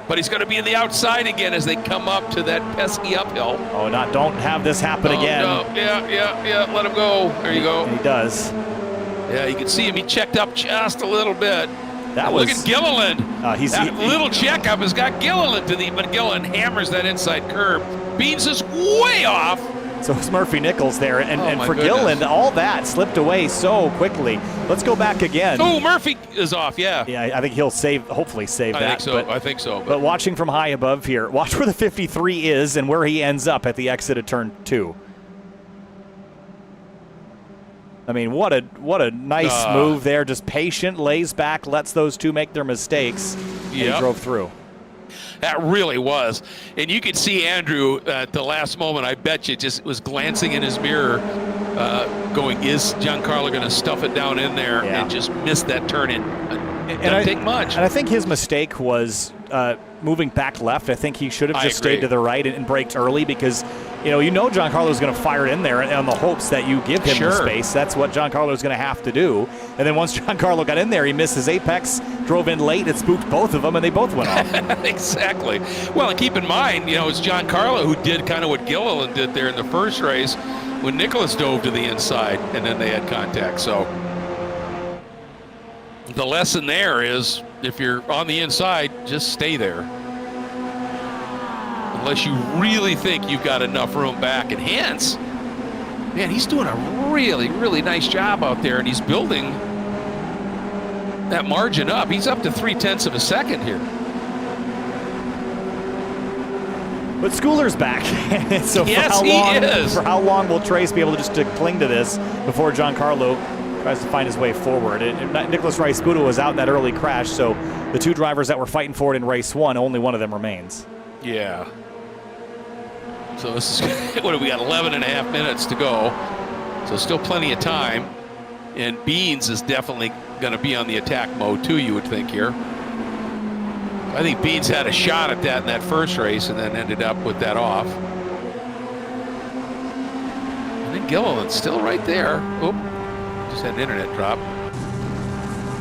but he's going to be in the outside again as they come up to that pesky uphill. Oh, don't have this happen again. No. Yeah. Let him go. There you go. And he does. Yeah, you can see him. He checked up just a little bit. Look at Gilliland. That little checkup has got Gilliland but Gilliland hammers that inside curb. Beans is way off. So it's Murphy Nichols there, and for Gilliland, all that slipped away so quickly. Let's go back again. Oh, Murphy is off, yeah. Yeah, I think he'll hopefully save that. I think so. But watching from high above here, watch where the 53 is and where he ends up at the exit of turn 2. I mean, what a nice move there. Just patient, lays back, lets those two make their mistakes, and he drove through. That really was. And you could see Andrew at the last moment, I bet you, just was glancing in his mirror, going, is Giancarlo going to stuff it down in there, and just missed that turn in. It doesn't take much. And I think his mistake was moving back left. I think he should have just stayed to the right and braked early because, Giancarlo is going to fire it in there on the hopes that you give him the space. That's what Giancarlo is going to have to do. And then once Giancarlo got in there, he missed his apex, drove in late, it spooked both of them, and they both went off. Exactly. Well, and keep in mind, it's Giancarlo who did kind of what Gilliland did there in the first race when Nicholas dove to the inside, and then they had contact. So the lesson there is if you're on the inside, just stay there. Unless you really think you've got enough room back. And Hance, man, he's doing a really, really nice job out there, and he's building that margin up. He's up to 0.3 of a second here. But Schooler's back. So yes, he is. For how long will Trace be able to just cling to this before Giancarlo tries to find his way forward? Nicholas Rice-Spudo was out in that early crash, so the two drivers that were fighting for it in race 1, only one of them remains. Yeah. So this is, what have we got, 11 and a half minutes to go. So still plenty of time. And Beans is definitely going to be on the attack mode too, you would think here. I think Beans had a shot at that in that first race and then ended up with that off. I think Gilliland's still right there. Oop, just had an internet drop.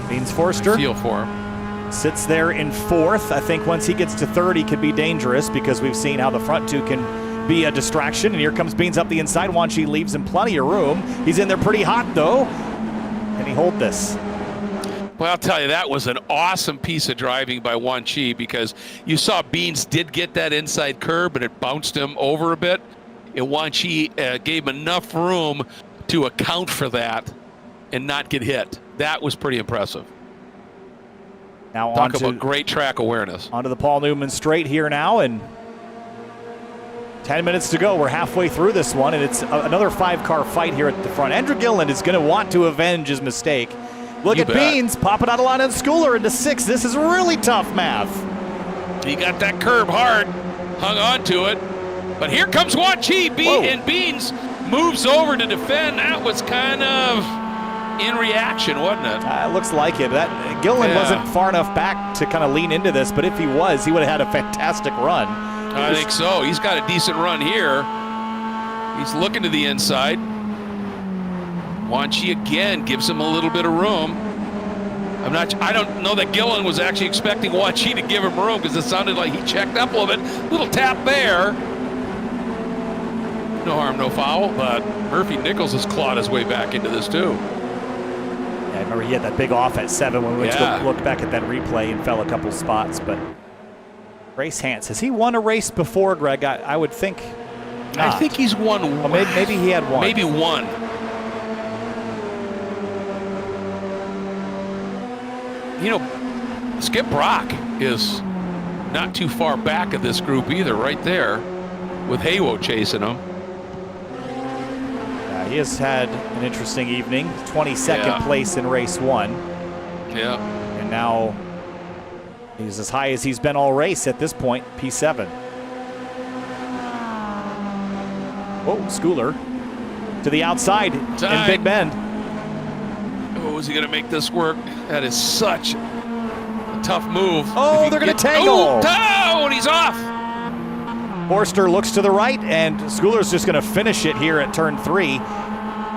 Beans Forster. Feel for him. Sits there in 4th. I think once he gets to 3rd, he could be dangerous because we've seen how the front two can be a distraction. And here comes Beans up the inside. Wanchi leaves him plenty of room. He's in there pretty hot, though. Can he hold this? Well, I'll tell you, that was an awesome piece of driving by Wanchi because you saw Beans did get that inside curb and it bounced him over a bit. And Wanchi gave him enough room to account for that and not get hit. That was pretty impressive. Now talk about great track awareness. Onto the Paul Newman straight here now, and 10 minutes to go. We're halfway through this one, and it's another 5-car fight here at the front. Andrew Gilliland is going to want to avenge his mistake. Look at Beans popping out of line on Schooler into 6th. This is really tough math. He got that curb hard, hung on to it, but here comes Wanchi, and Beans moves over to defend. That was kind of in reaction, wasn't it? Looks like it. That Gilliland wasn't far enough back to kind of lean into this, but if he was, he would have had a fantastic run. I think so. He's got a decent run here. He's looking to the inside. Wanchi again gives him a little bit of room. I don't know that Gilliland was actually expecting Wanchi to give him room because it sounded like he checked up a little bit. Little tap there. No harm, no foul, but Murphy Nichols has clawed his way back into this too. I remember he had that big off at 7 when we went to look back at that replay and fell a couple spots. But Race Hance, has he won a race before, Greg? I would think not. I think he's won. Well, maybe he had one. Maybe one. Skip Brock is not too far back of this group either, right there, with Haywo chasing him. He has had an interesting evening. 22nd place in race 1. Yeah. And now he's as high as he's been all race at this point, P7. Oh, Schooler to the outside in Big Bend. Oh, is he going to make this work? That is such a tough move. Oh, they're going to tangle. Oh, and he's off. Forster looks to the right, and Schooler's just going to finish it here at turn 3,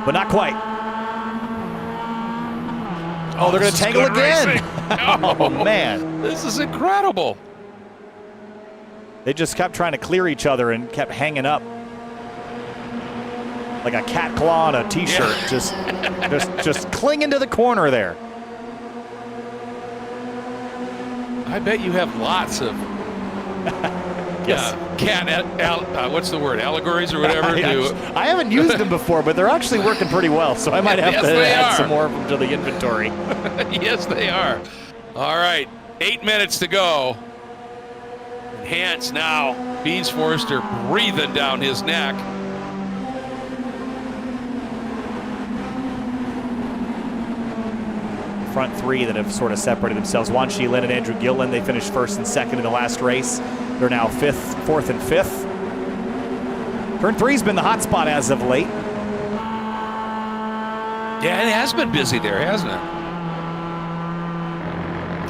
but not quite. Oh, they're going to tangle again. Oh, man. This is incredible. They just kept trying to clear each other and kept hanging up like a cat claw on a T-shirt, just clinging to the corner there. I bet you have lots of yes. What's the word? Allegories or whatever? I haven't used them before, but they're actually working pretty well, so I might have to add some more of them to the inventory. Yes, they are. All right, 8 minutes to go. Hans now, Beans Forrester breathing down his neck. Front three that have sort of separated themselves. Juan Shi-Lin and Andrew Gilliland, they finished first and second in the last race. They're now fourth and fifth. Turn three's been the hot spot as of late. Yeah, it has been busy there, hasn't it?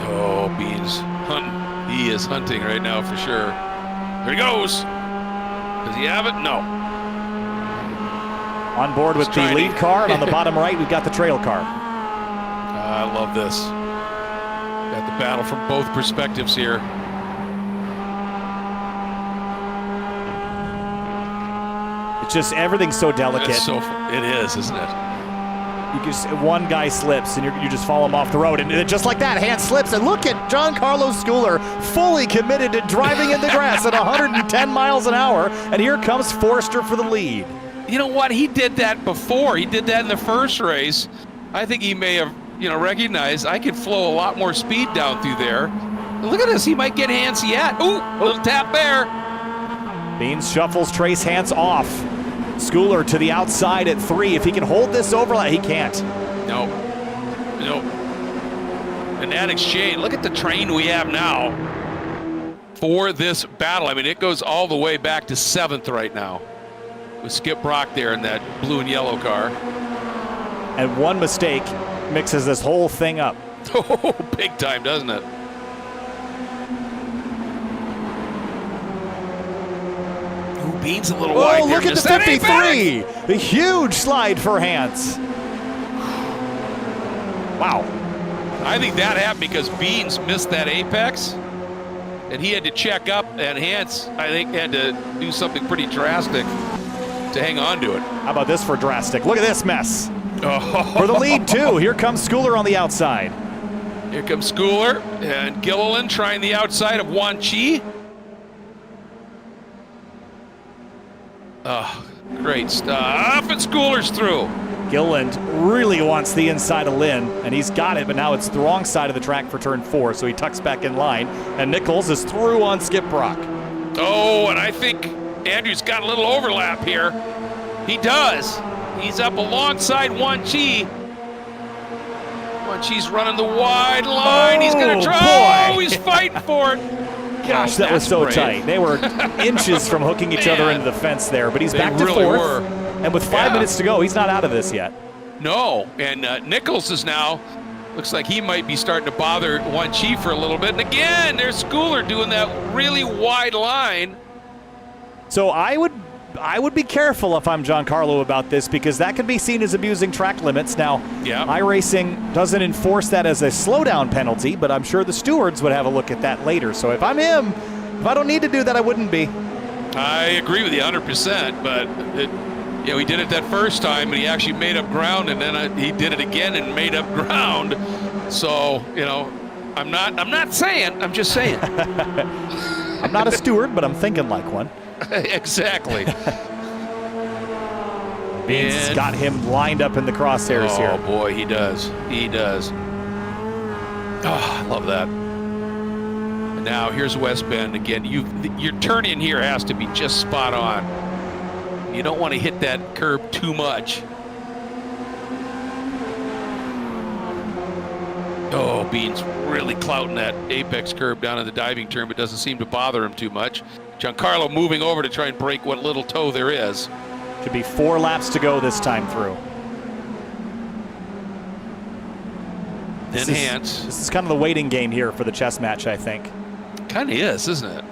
Oh, Beans hunting. He is hunting right now for sure. Here he goes. Does he have it? No. On board with the lead car, and on the bottom right, we've got the trail car. I love this. Got the battle from both perspectives here. It's just everything's so delicate. It is, isn't it? You just, one guy slips and you just follow him off the road, and just like that, Hans slips, and look at Giancarlo Schooler fully committed to driving in the grass at 110 miles an hour, and here comes Forrester for the lead. You know what? He did that before. He did that in the first race. I think he may have, recognized I could flow a lot more speed down through there. Look at this. He might get Hans yet. Ooh, little tap there. Beans shuffles Trace Hans off. Schooler to the outside at 3. If he can hold this overlap, he can't. Nope. And that exchange, look at the train we have now for this battle. I mean, it goes all the way back to 7th right now with Skip Brock there in that blue and yellow car. And one mistake mixes this whole thing up. Oh, big time, doesn't it? Ooh, Beans a little wide there. Look at the 53. The huge slide for Hans. Wow. I think that happened because Beans missed that apex, and he had to check up, and Hans, I think, had to do something pretty drastic to hang on to it. How about this for drastic? Look at this mess. Oh. For the lead, too. Here comes Schooler on the outside. Here comes Schooler and Gilliland trying the outside of Juan Shi. Oh, great stuff. And Schooler's through. Gilliland really wants the inside of Lynn, and he's got it, but now it's the wrong side of the track for turn 4, so he tucks back in line, and Nichols is through on Skip Brock. Oh, and I think Andrew's got a little overlap here. He does. He's up alongside Juan Shi. Juan Shi's running the wide line. He's going to try. Oh, he's fighting for it. Gosh, that was so tight. They were inches from hooking each other into the fence there, but he's back to 4th. And with 5 minutes to go, he's not out of this yet. No, and Nichols is now, looks like he might be starting to bother Juan Shi for a little bit. And again, there's Schooler doing that really wide line. So I would be careful if I'm Giancarlo about this, because that could be seen as abusing track limits. Now, iRacing doesn't enforce that as a slowdown penalty, but I'm sure the stewards would have a look at that later. So if I'm him, if I don't need to do that, I wouldn't be. I agree with you 100%, but he did it that first time, and he actually made up ground, and then he did it again and made up ground. So, I'm not saying, I'm just saying. I'm not a steward, but I'm thinking like one. Exactly. Beans has got him lined up in the crosshairs here. Oh boy, he does. He does. Oh, I love that. And now here's West Bend again. Your turn in here has to be just spot on. You don't want to hit that curb too much. Oh, Beans really clouting that apex curb down in the diving turn, but doesn't seem to bother him too much. Giancarlo moving over to try and break what little toe there is. Should be 4 laps to go this time through. Then Hans. This is kind of the waiting game here for the chess match, I think. Kind of is, isn't it?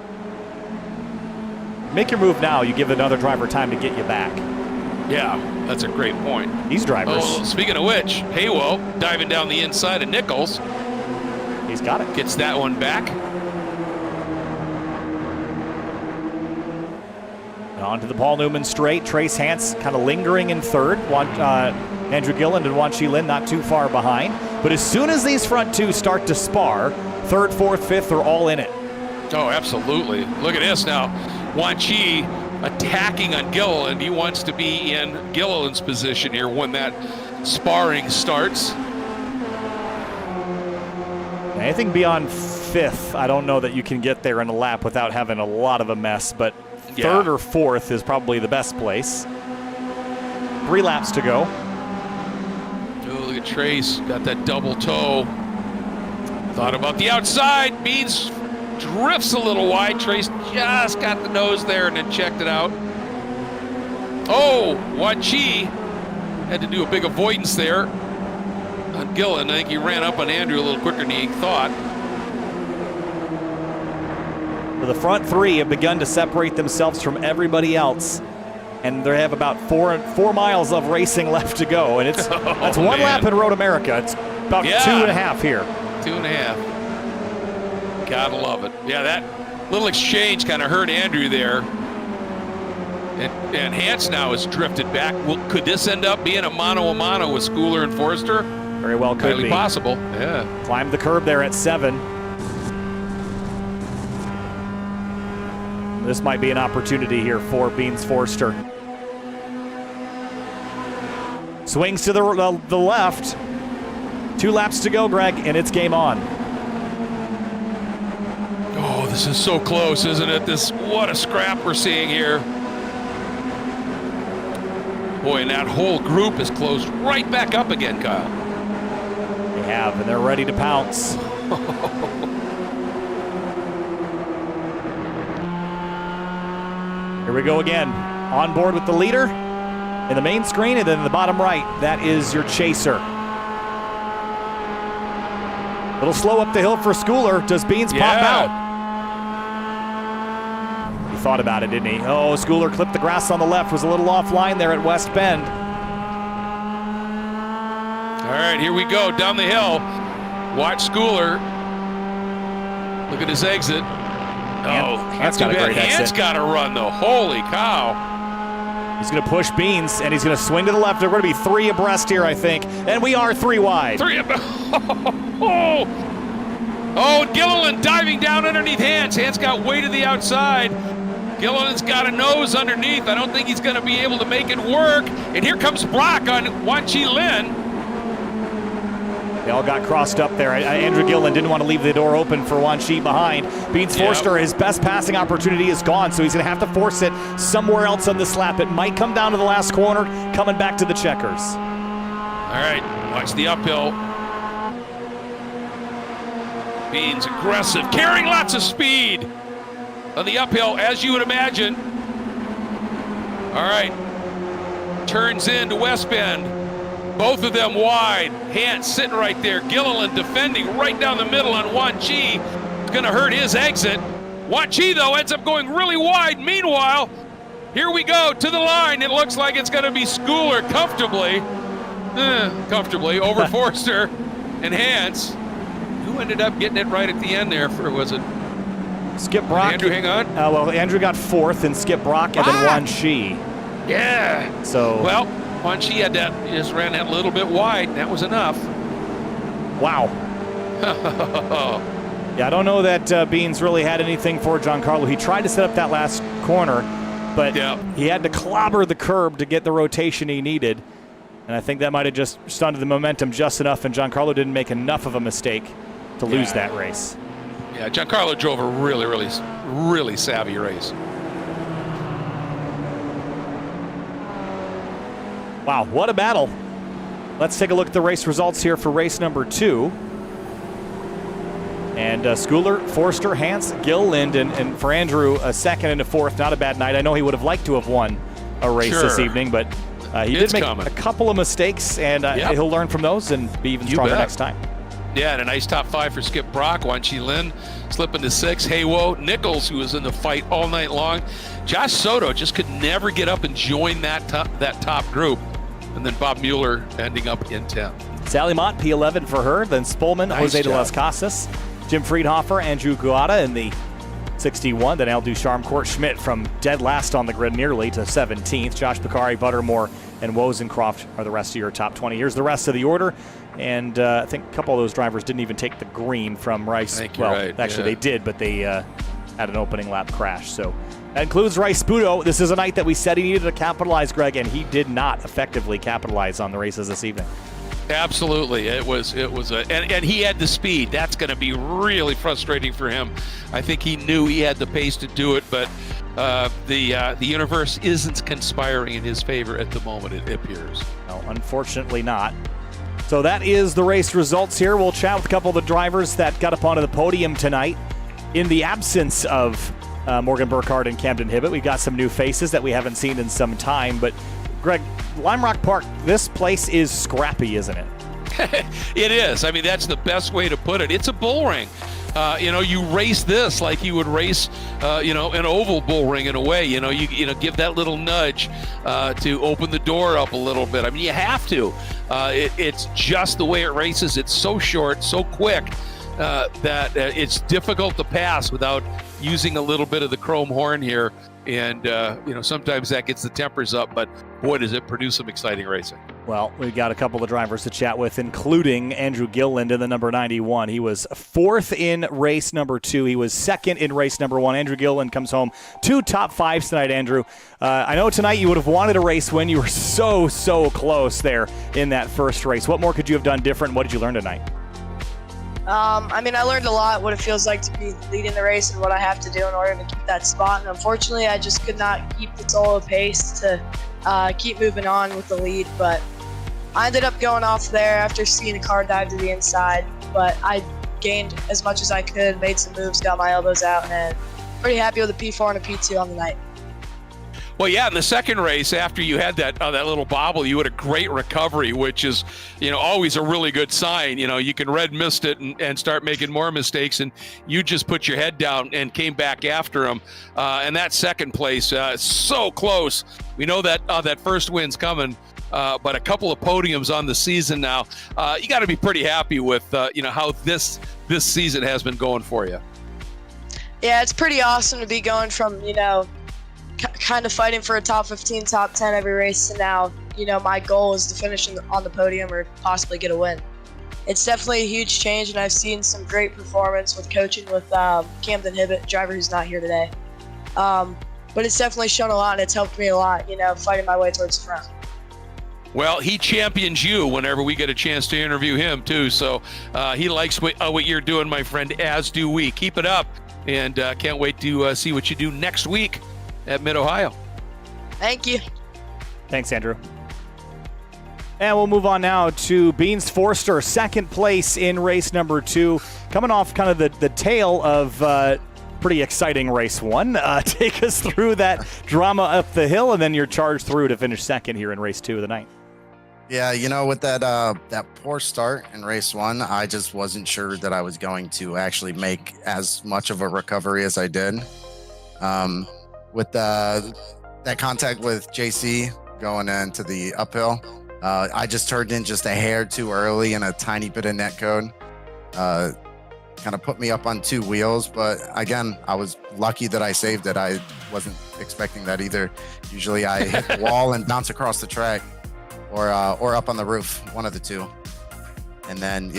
Make your move now. You give another driver time to get you back. Yeah, that's a great point. These drivers. Oh, speaking of which, Haywo diving down the inside of Nichols. He's got it. Gets that one back. On to the Paul Newman straight. Trace Hance kind of lingering in third. Andrew Gilliland and Wan Chi Lin not too far behind. But as soon as these front two start to spar, third, fourth, fifth are all in it. Oh, absolutely. Look at this now. Wan Chi attacking on Gilliland. He wants to be in Gilliland's position here when that sparring starts. Anything beyond fifth, I don't know that you can get there in a lap without having a lot of a mess, but third or fourth is probably the best place. 3 laps to go. Oh, look at Trace. Got that double toe. Thought about the outside. Beans drifts a little wide. Trace just got the nose there and then checked it out. Oh, Wan Chi had to do a big avoidance there on Gilliland. I think he ran up on Andrew a little quicker than he thought. The front 3 have begun to separate themselves from everybody else, and they have about 4 miles of racing left to go, and that's one lap in Road America. It's about 2.5 here. 2.5. Gotta love it. Yeah, that little exchange kind of hurt Andrew there. And Hance now has drifted back. Well, could this end up being a mano-a-mano with Schooler and Forster? Very well could be. Possible, yeah. Climbed the curb there at 7. This might be an opportunity here for Beans Forster. Swings to the left. 2 laps to go, Greg, and it's game on. Oh, this is so close, isn't it? What a scrap we're seeing here. Boy, and that whole group is closed right back up again, Kyle. They have, and they're ready to pounce. Here we go again. On board with the leader in the main screen, and then in the bottom right, that is your chaser. A little slow up the hill for Schooler. Does Beans pop out? He thought about it, didn't he? Oh, Schooler clipped the grass on the left, was a little offline there at West Bend. All right, here we go, down the hill. Watch Schooler. Look at his exit. Oh, that's got a great exit. Hand's got to run, though. Holy cow. He's going to push Beans, and he's going to swing to the left. They're going to be 3 abreast here, I think. And we are 3 wide. 3 abreast. Oh, Gilliland diving down underneath Hance. Hance got way to the outside. Gilliland's got a nose underneath. I don't think he's going to be able to make it work. And here comes Brock on Wan Chi Lin. They all got crossed up there. Andrew Gilliland didn't want to leave the door open for Wan Chi behind. Beans Forster, his best passing opportunity is gone, so he's going to have to force it somewhere else on this lap. It might come down to the last corner, coming back to the checkers. All right, watch the uphill. Beans aggressive, carrying lots of speed on the uphill, as you would imagine. All right, turns into West Bend. Both of them wide. Hance sitting right there. Gilliland defending right down the middle on Wan Chi. It's going to hurt his exit. Wan Chi, though, ends up going really wide. Meanwhile, here we go to the line. It looks like it's going to be Schooler comfortably over Forster and Hance, who ended up getting it right at the end there for, was it Skip Brock? Andrew, hang on. Well, Andrew got 4th, and Skip Brock, and then Wan Chi. Yeah. So. Well, Wan Chi had that, just ran that a little bit wide. That was enough. Wow. Yeah, I don't know that Beans really had anything for Giancarlo. He tried to set up that last corner, but he had to clobber the curb to get the rotation he needed. And I think that might have just stunted the momentum just enough, and Giancarlo didn't make enough of a mistake to lose that race. Yeah, Giancarlo drove a really, really, really savvy race. Wow, what a battle. Let's take a look at the race results here for race number 2. And Schooler, Forster, Hance, Gilliland, and for Andrew, a 2nd and a 4th. Not a bad night. I know he would have liked to have won a race this evening, but he did make a couple of mistakes, and he'll learn from those and be even stronger next time. Yeah, and a nice top 5 for Skip Brock. Wan Chi Lin slipping to 6. Haywo Nichols, who was in the fight all night long. Josh Soto just could never get up and join that top group. And then Bob Mueller ending up in 10. Sally Mott, P11 for her. Then Spolman, Nice Jose de job. las Casas, Jim Friedhofer, Andrew Guada in the 61. Then Al Ducharme, Court Schmidt from dead last on the grid nearly to 17th. Josh Bakari, Buttermore, and Wozencroft are the rest of your top 20. Here's the rest of the order. And I think a couple of those drivers didn't even take the green from Rice. I think you're right. Actually, Yeah. they did, but they had an opening lap crash. So that includes Rice Sputo. This is a night that we said he needed to capitalize, Greg, and he did not effectively capitalize on the races this evening. Absolutely, it was and he had the speed. That's going to be really frustrating for him. I think he knew he had the pace to do it, but the universe isn't conspiring in his favor at the moment. It appears. No, unfortunately not. So that is the race results here. We'll chat with a couple of the drivers that got up onto the podium tonight. In the absence of Morgan Burkhardt and Camden Hibbett, we've got some new faces that we haven't seen in some time. But Greg, Lime Rock Park, this place is scrappy, isn't it? It is. I mean, that's the best way to put it. It's a bull ring. You race this like you would race, an oval bull ring in a way. You give that little nudge to open the door up a little bit. I mean, you have to. It's just the way it races. It's so short, so quick that it's difficult to pass without using a little bit of the chrome horn here. And, sometimes that gets the tempers up, but boy, does it produce some exciting racing. Well, we've got a couple of drivers to chat with, including Andrew Gilliland in the number 91. He was 4th in race number 2. He was 2nd in race number 1. Andrew Gilliland comes home 2 top 5s tonight, Andrew. I know tonight you would have wanted a race win. You were so close there in that first race. What more could you have done different? What did you learn tonight? I learned a lot what it feels like to be leading the race and what I have to do in order to keep that spot. And unfortunately, I just could not keep the solo pace to keep moving on with the lead. But I ended up going off there after seeing a car dive to the inside. But I gained as much as I could, made some moves, got my elbows out, and pretty happy with a P4 and a P2 on the night. Well, yeah, in the second race, after you had that little bobble, you had a great recovery, which is, always a really good sign. You can red mist it and start making more mistakes, and you just put your head down and came back after him. And that second place, so close. We know that that first win's coming, but a couple of podiums on the season now. You got to be pretty happy with, how this season has been going for you. Yeah, it's pretty awesome to be going from, kind of fighting for a top 15, top 10 every race, and now, my goal is to finish on the podium or possibly get a win. It's definitely a huge change, and I've seen some great performance with coaching with Camden Hibbett, driver who's not here today. But it's definitely shown a lot, and it's helped me a lot, fighting my way towards the front. Well, he champions you whenever we get a chance to interview him, too. So he likes what you're doing, my friend, as do we. Keep it up, and can't wait to see what you do next week at Mid-Ohio. Thank you. Thanks, Andrew. And we'll move on now to Beans Forster, 2nd place in race number 2, coming off kind of the tail of pretty exciting race 1. Take us through that drama up the hill, and then you're charged through to finish 2nd here in race 2 of the night. Yeah, with that poor start in race 1, I just wasn't sure that I was going to actually make as much of a recovery as I did. With that contact with JC going into the uphill, I just turned in just a hair too early and a tiny bit of net code. Kind of put me up on 2 wheels, but again, I was lucky that I saved it. I wasn't expecting that either. Usually I hit the wall and bounce across the track or up on the roof, one of the two. And then,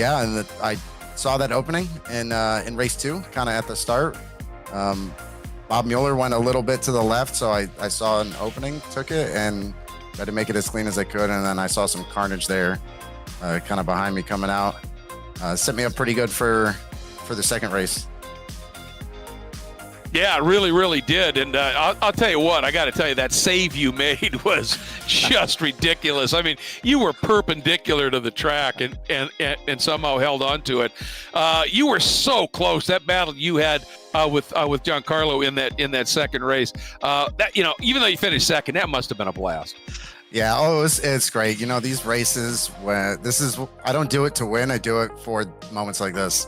I saw that opening in race 2, kind of at the start. Bob Mueller went a little bit to the left, so I saw an opening, took it, and tried to make it as clean as I could. And then I saw some carnage there, kind of behind me coming out. Set me up pretty good for the second race. Yeah, it really, really did. And I'll tell you what, I got to tell you, that save you made was just ridiculous. I mean, you were perpendicular to the track and somehow held on to it. You were so close. That battle you had with Giancarlo in that second race, even though you finished second, that must have been a blast. Yeah, oh, it's great. You know, these races I don't do it to win. I do it for moments like this,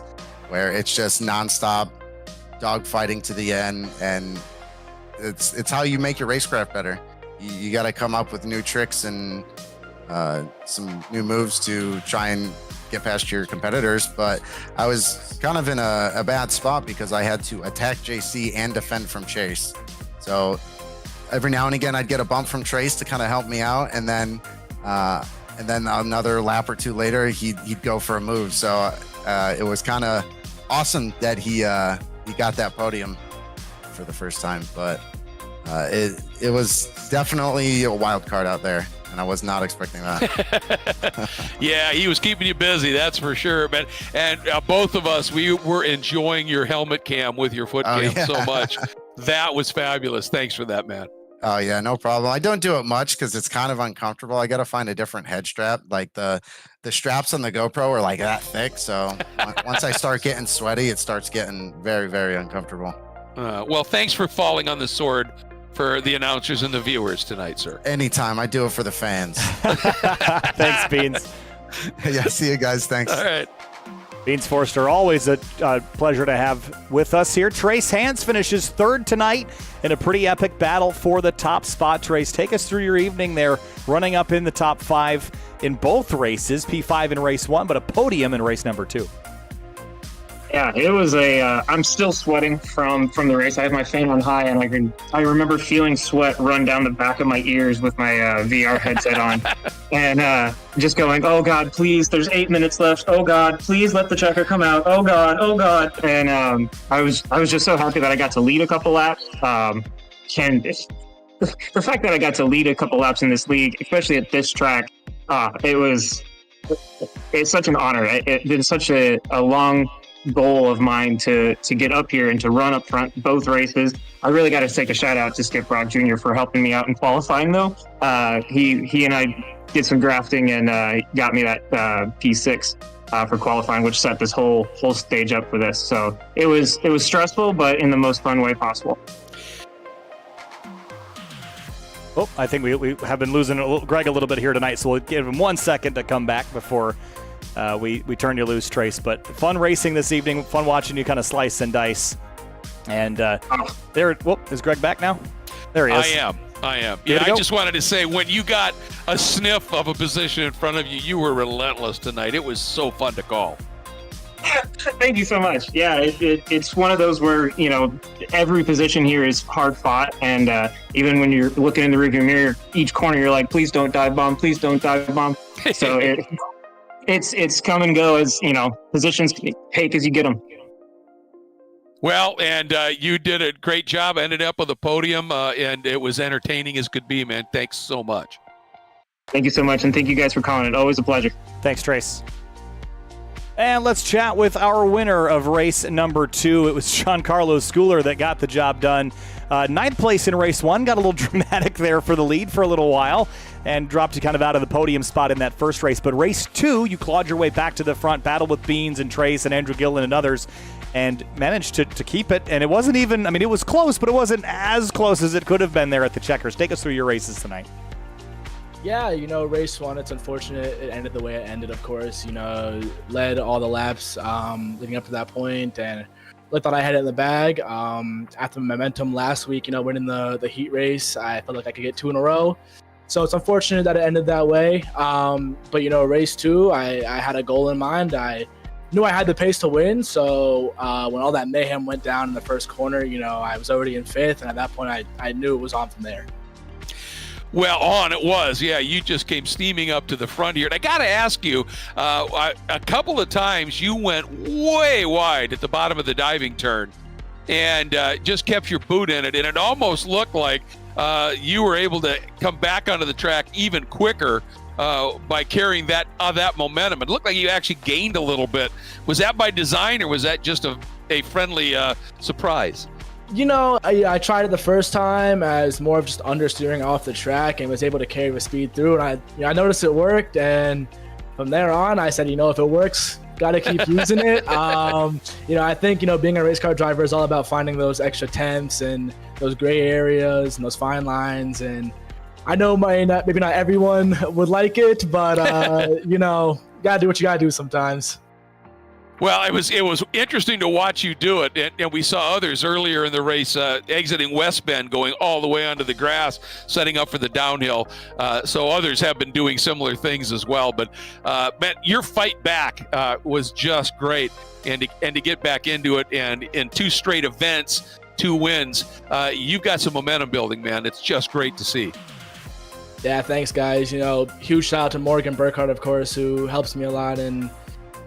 where it's just nonstop dogfighting to the end, and it's how you make your racecraft better. You got to come up with new tricks and some new moves to try and get past your competitors. But I was kind of in a bad spot because I had to attack JC and defend from Chase. So every now and again, I'd get a bump from Trace to kind of help me out, and then another lap or two later, he'd go for a move. So it was kind of awesome that he got that podium for the first time. But it was definitely a wild card out there, and I was not expecting that. Yeah, he was keeping you busy, that's for sure. But and both of us, we were enjoying your helmet cam with your foot cam so much. That was fabulous. Thanks for that, man. Oh yeah, no problem. I don't do it much because it's kind of uncomfortable. I got to find a different head strap. Like the straps on the GoPro are like that thick. So once I start getting sweaty, it starts getting very, very uncomfortable. Well, thanks for falling on the sword for the announcers and the viewers tonight, sir. Anytime. I do it for the fans. Thanks, Beans. Yeah, see you guys. Thanks. All right. Beans Forster, always a pleasure to have with us here. Trace Hans finishes third tonight in a pretty epic battle for the top spot. Trace, take us through your evening there, running up in the top 5 in both races, P5 in race 1, but a podium in race number 2. Yeah, it was I'm still sweating from the race. I have my fan on high, and I remember feeling sweat run down the back of my ears with my VR headset on, and just going, "Oh God, please! There's 8 minutes left. Oh God, please let the checker come out. Oh God, oh God!" And I was just so happy that I got to lead a couple laps. And the fact that I got to lead a couple laps in this league, especially at this track, it's such an honor. It's been such a long goal of mine to get up here and to run up front both races. I really got to take a shout out to Skip Brock Jr. for helping me out in qualifying though. He and I did some drafting and got me that P6 for qualifying, which set this whole stage up for this. So it was stressful, but in the most fun way possible. Oh, I think we have been losing Greg a little bit here tonight, so we'll give him 1 second to come back before we turn you loose, Trace. But fun racing this evening, fun watching you kind of slice and dice. And there, is Greg back now? There he is. I am. Yeah, I just wanted to say, when you got a sniff of a position in front of you, you were relentless tonight. It was so fun to call. Thank you so much. Yeah, it's one of those where, every position here is hard fought. And even when you're looking in the rearview mirror, each corner, you're like, please don't dive bomb. Please don't dive bomb. So it's come and go as, positions take as you get them. Well, and you did a great job, ended up with a podium, and it was entertaining as could be, man. Thanks so much. Thank you so much, and thank you guys for calling it. Always a pleasure. Thanks, Trace. And let's chat with our winner of race number 2. It was Giancarlo Schooler that got the job done. 9th place in race 1, got a little dramatic there for the lead for a little while and dropped you kind of out of the podium spot in that first race. But race 2, you clawed your way back to the front, battled with Beans and Trace and Andrew Gillen and others, and managed to keep it. And it wasn't even, it was close, but it wasn't as close as it could have been there at the checkers. Take us through your races tonight. Yeah, race 1, it's unfortunate it ended the way it ended, of course. Led all the laps leading up to that point and looked thought I had it in the bag. After momentum last week, winning the heat race, I felt like I could get 2 in a row. So it's unfortunate that it ended that way. But, race 2, I had a goal in mind. I knew I had the pace to win. So when all that mayhem went down in the first corner, I was already in 5th. And at that point, I knew it was on from there. Well, on it was. Yeah, you just came steaming up to the front here. And I got to ask you, a couple of times you went way wide at the bottom of the diving turn and just kept your boot in it. And it almost looked like you were able to come back onto the track even quicker by carrying that momentum. It looked like you actually gained a little bit. Was that by design or was that just a friendly surprise? I tried it the first time as more of just understeering off the track and was able to carry the speed through. And I noticed it worked. And from there on, I said, if it works, got to keep using it. I think, being a race car driver is all about finding those extra tenths and those gray areas and those fine lines. And I know maybe not everyone would like it, but you know, gotta do what you gotta do sometimes. Well, it was interesting to watch you do it, and we saw others earlier in the race exiting West Bend, going all the way onto the grass, setting up for the downhill. So others have been doing similar things as well. But man, your fight back was just great, and to get back into it, and in 2 straight events, 2 wins, you've got some momentum building, man. It's just great to see. Yeah, thanks, guys. You know, huge shout out to Morgan Burkhardt, of course, who helps me a lot and,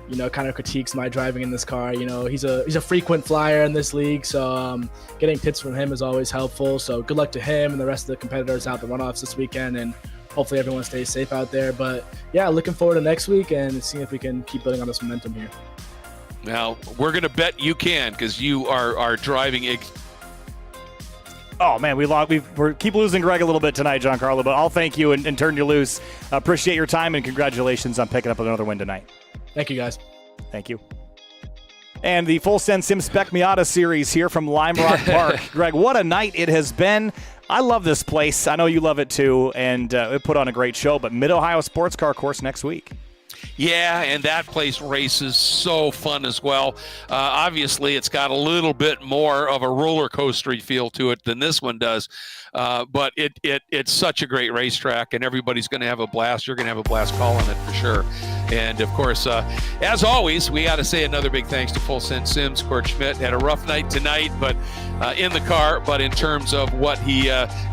you know, kind of critiques my driving in this car. You know, he's a frequent flyer in this league, so getting tips from him is always helpful. So good luck to him and the rest of the competitors out the runoffs this weekend, and hopefully everyone stays safe out there. But yeah, looking forward to next week and seeing if we can keep building on this momentum here. Now, we're going to bet you can, because you are driving. Oh, man, we keep losing Greg a little bit tonight, Giancarlo, but I'll thank you and turn you loose. Appreciate your time, and congratulations on picking up another win tonight. Thank you, guys. Thank you. And the Full Send Sim Spec Miata series here from Lime Rock Park. Greg, what a night it has been. I love this place. I know you love it too, and it put on a great show, but Mid-Ohio Sports Car Course next week. Yeah, and that place races so fun as well. Obviously, it's got a little bit more of a roller coaster feel to it than this one does. But it's such a great racetrack, and everybody's going to have a blast. You're going to have a blast calling it for sure. And, of course, as always, we got to say another big thanks to Full Send Sims. Court Schmidt had a rough night tonight, but in the car. But in terms of what he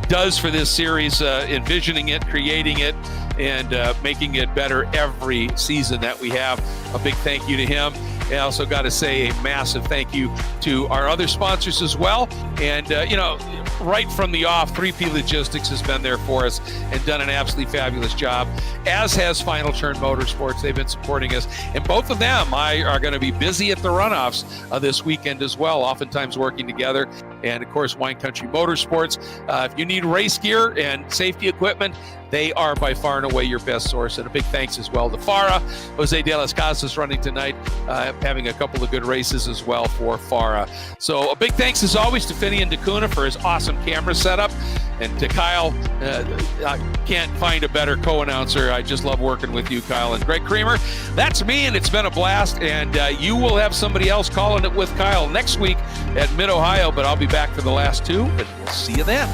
does for this series, envisioning it, creating it, and making it better every season that we have, a big thank you to him. I also got to say a massive thank you to our other sponsors as well. And, you know, right from the off, 3P Logistics has been there for us and done an absolutely fabulous job, as has Final Turn Motorsports. They've been supporting us. And both of them are going to be busy at the runoffs this weekend as well, oftentimes working together. And, of course, Wine Country Motorsports. If you need race gear and safety equipment, they are by far and away your best source. And a big thanks as well to Farah. Jose de las Casas running tonight, having a couple of good races as well for Farah. So a big thanks as always to Finian DeCuna for his awesome camera setup. And to Kyle, I can't find a better co-announcer. I just love working with you, Kyle. And Greg Creamer, that's me, and it's been a blast. And you will have somebody else calling it with Kyle next week at Mid-Ohio, but I'll be back for the last 2, and we'll see you then.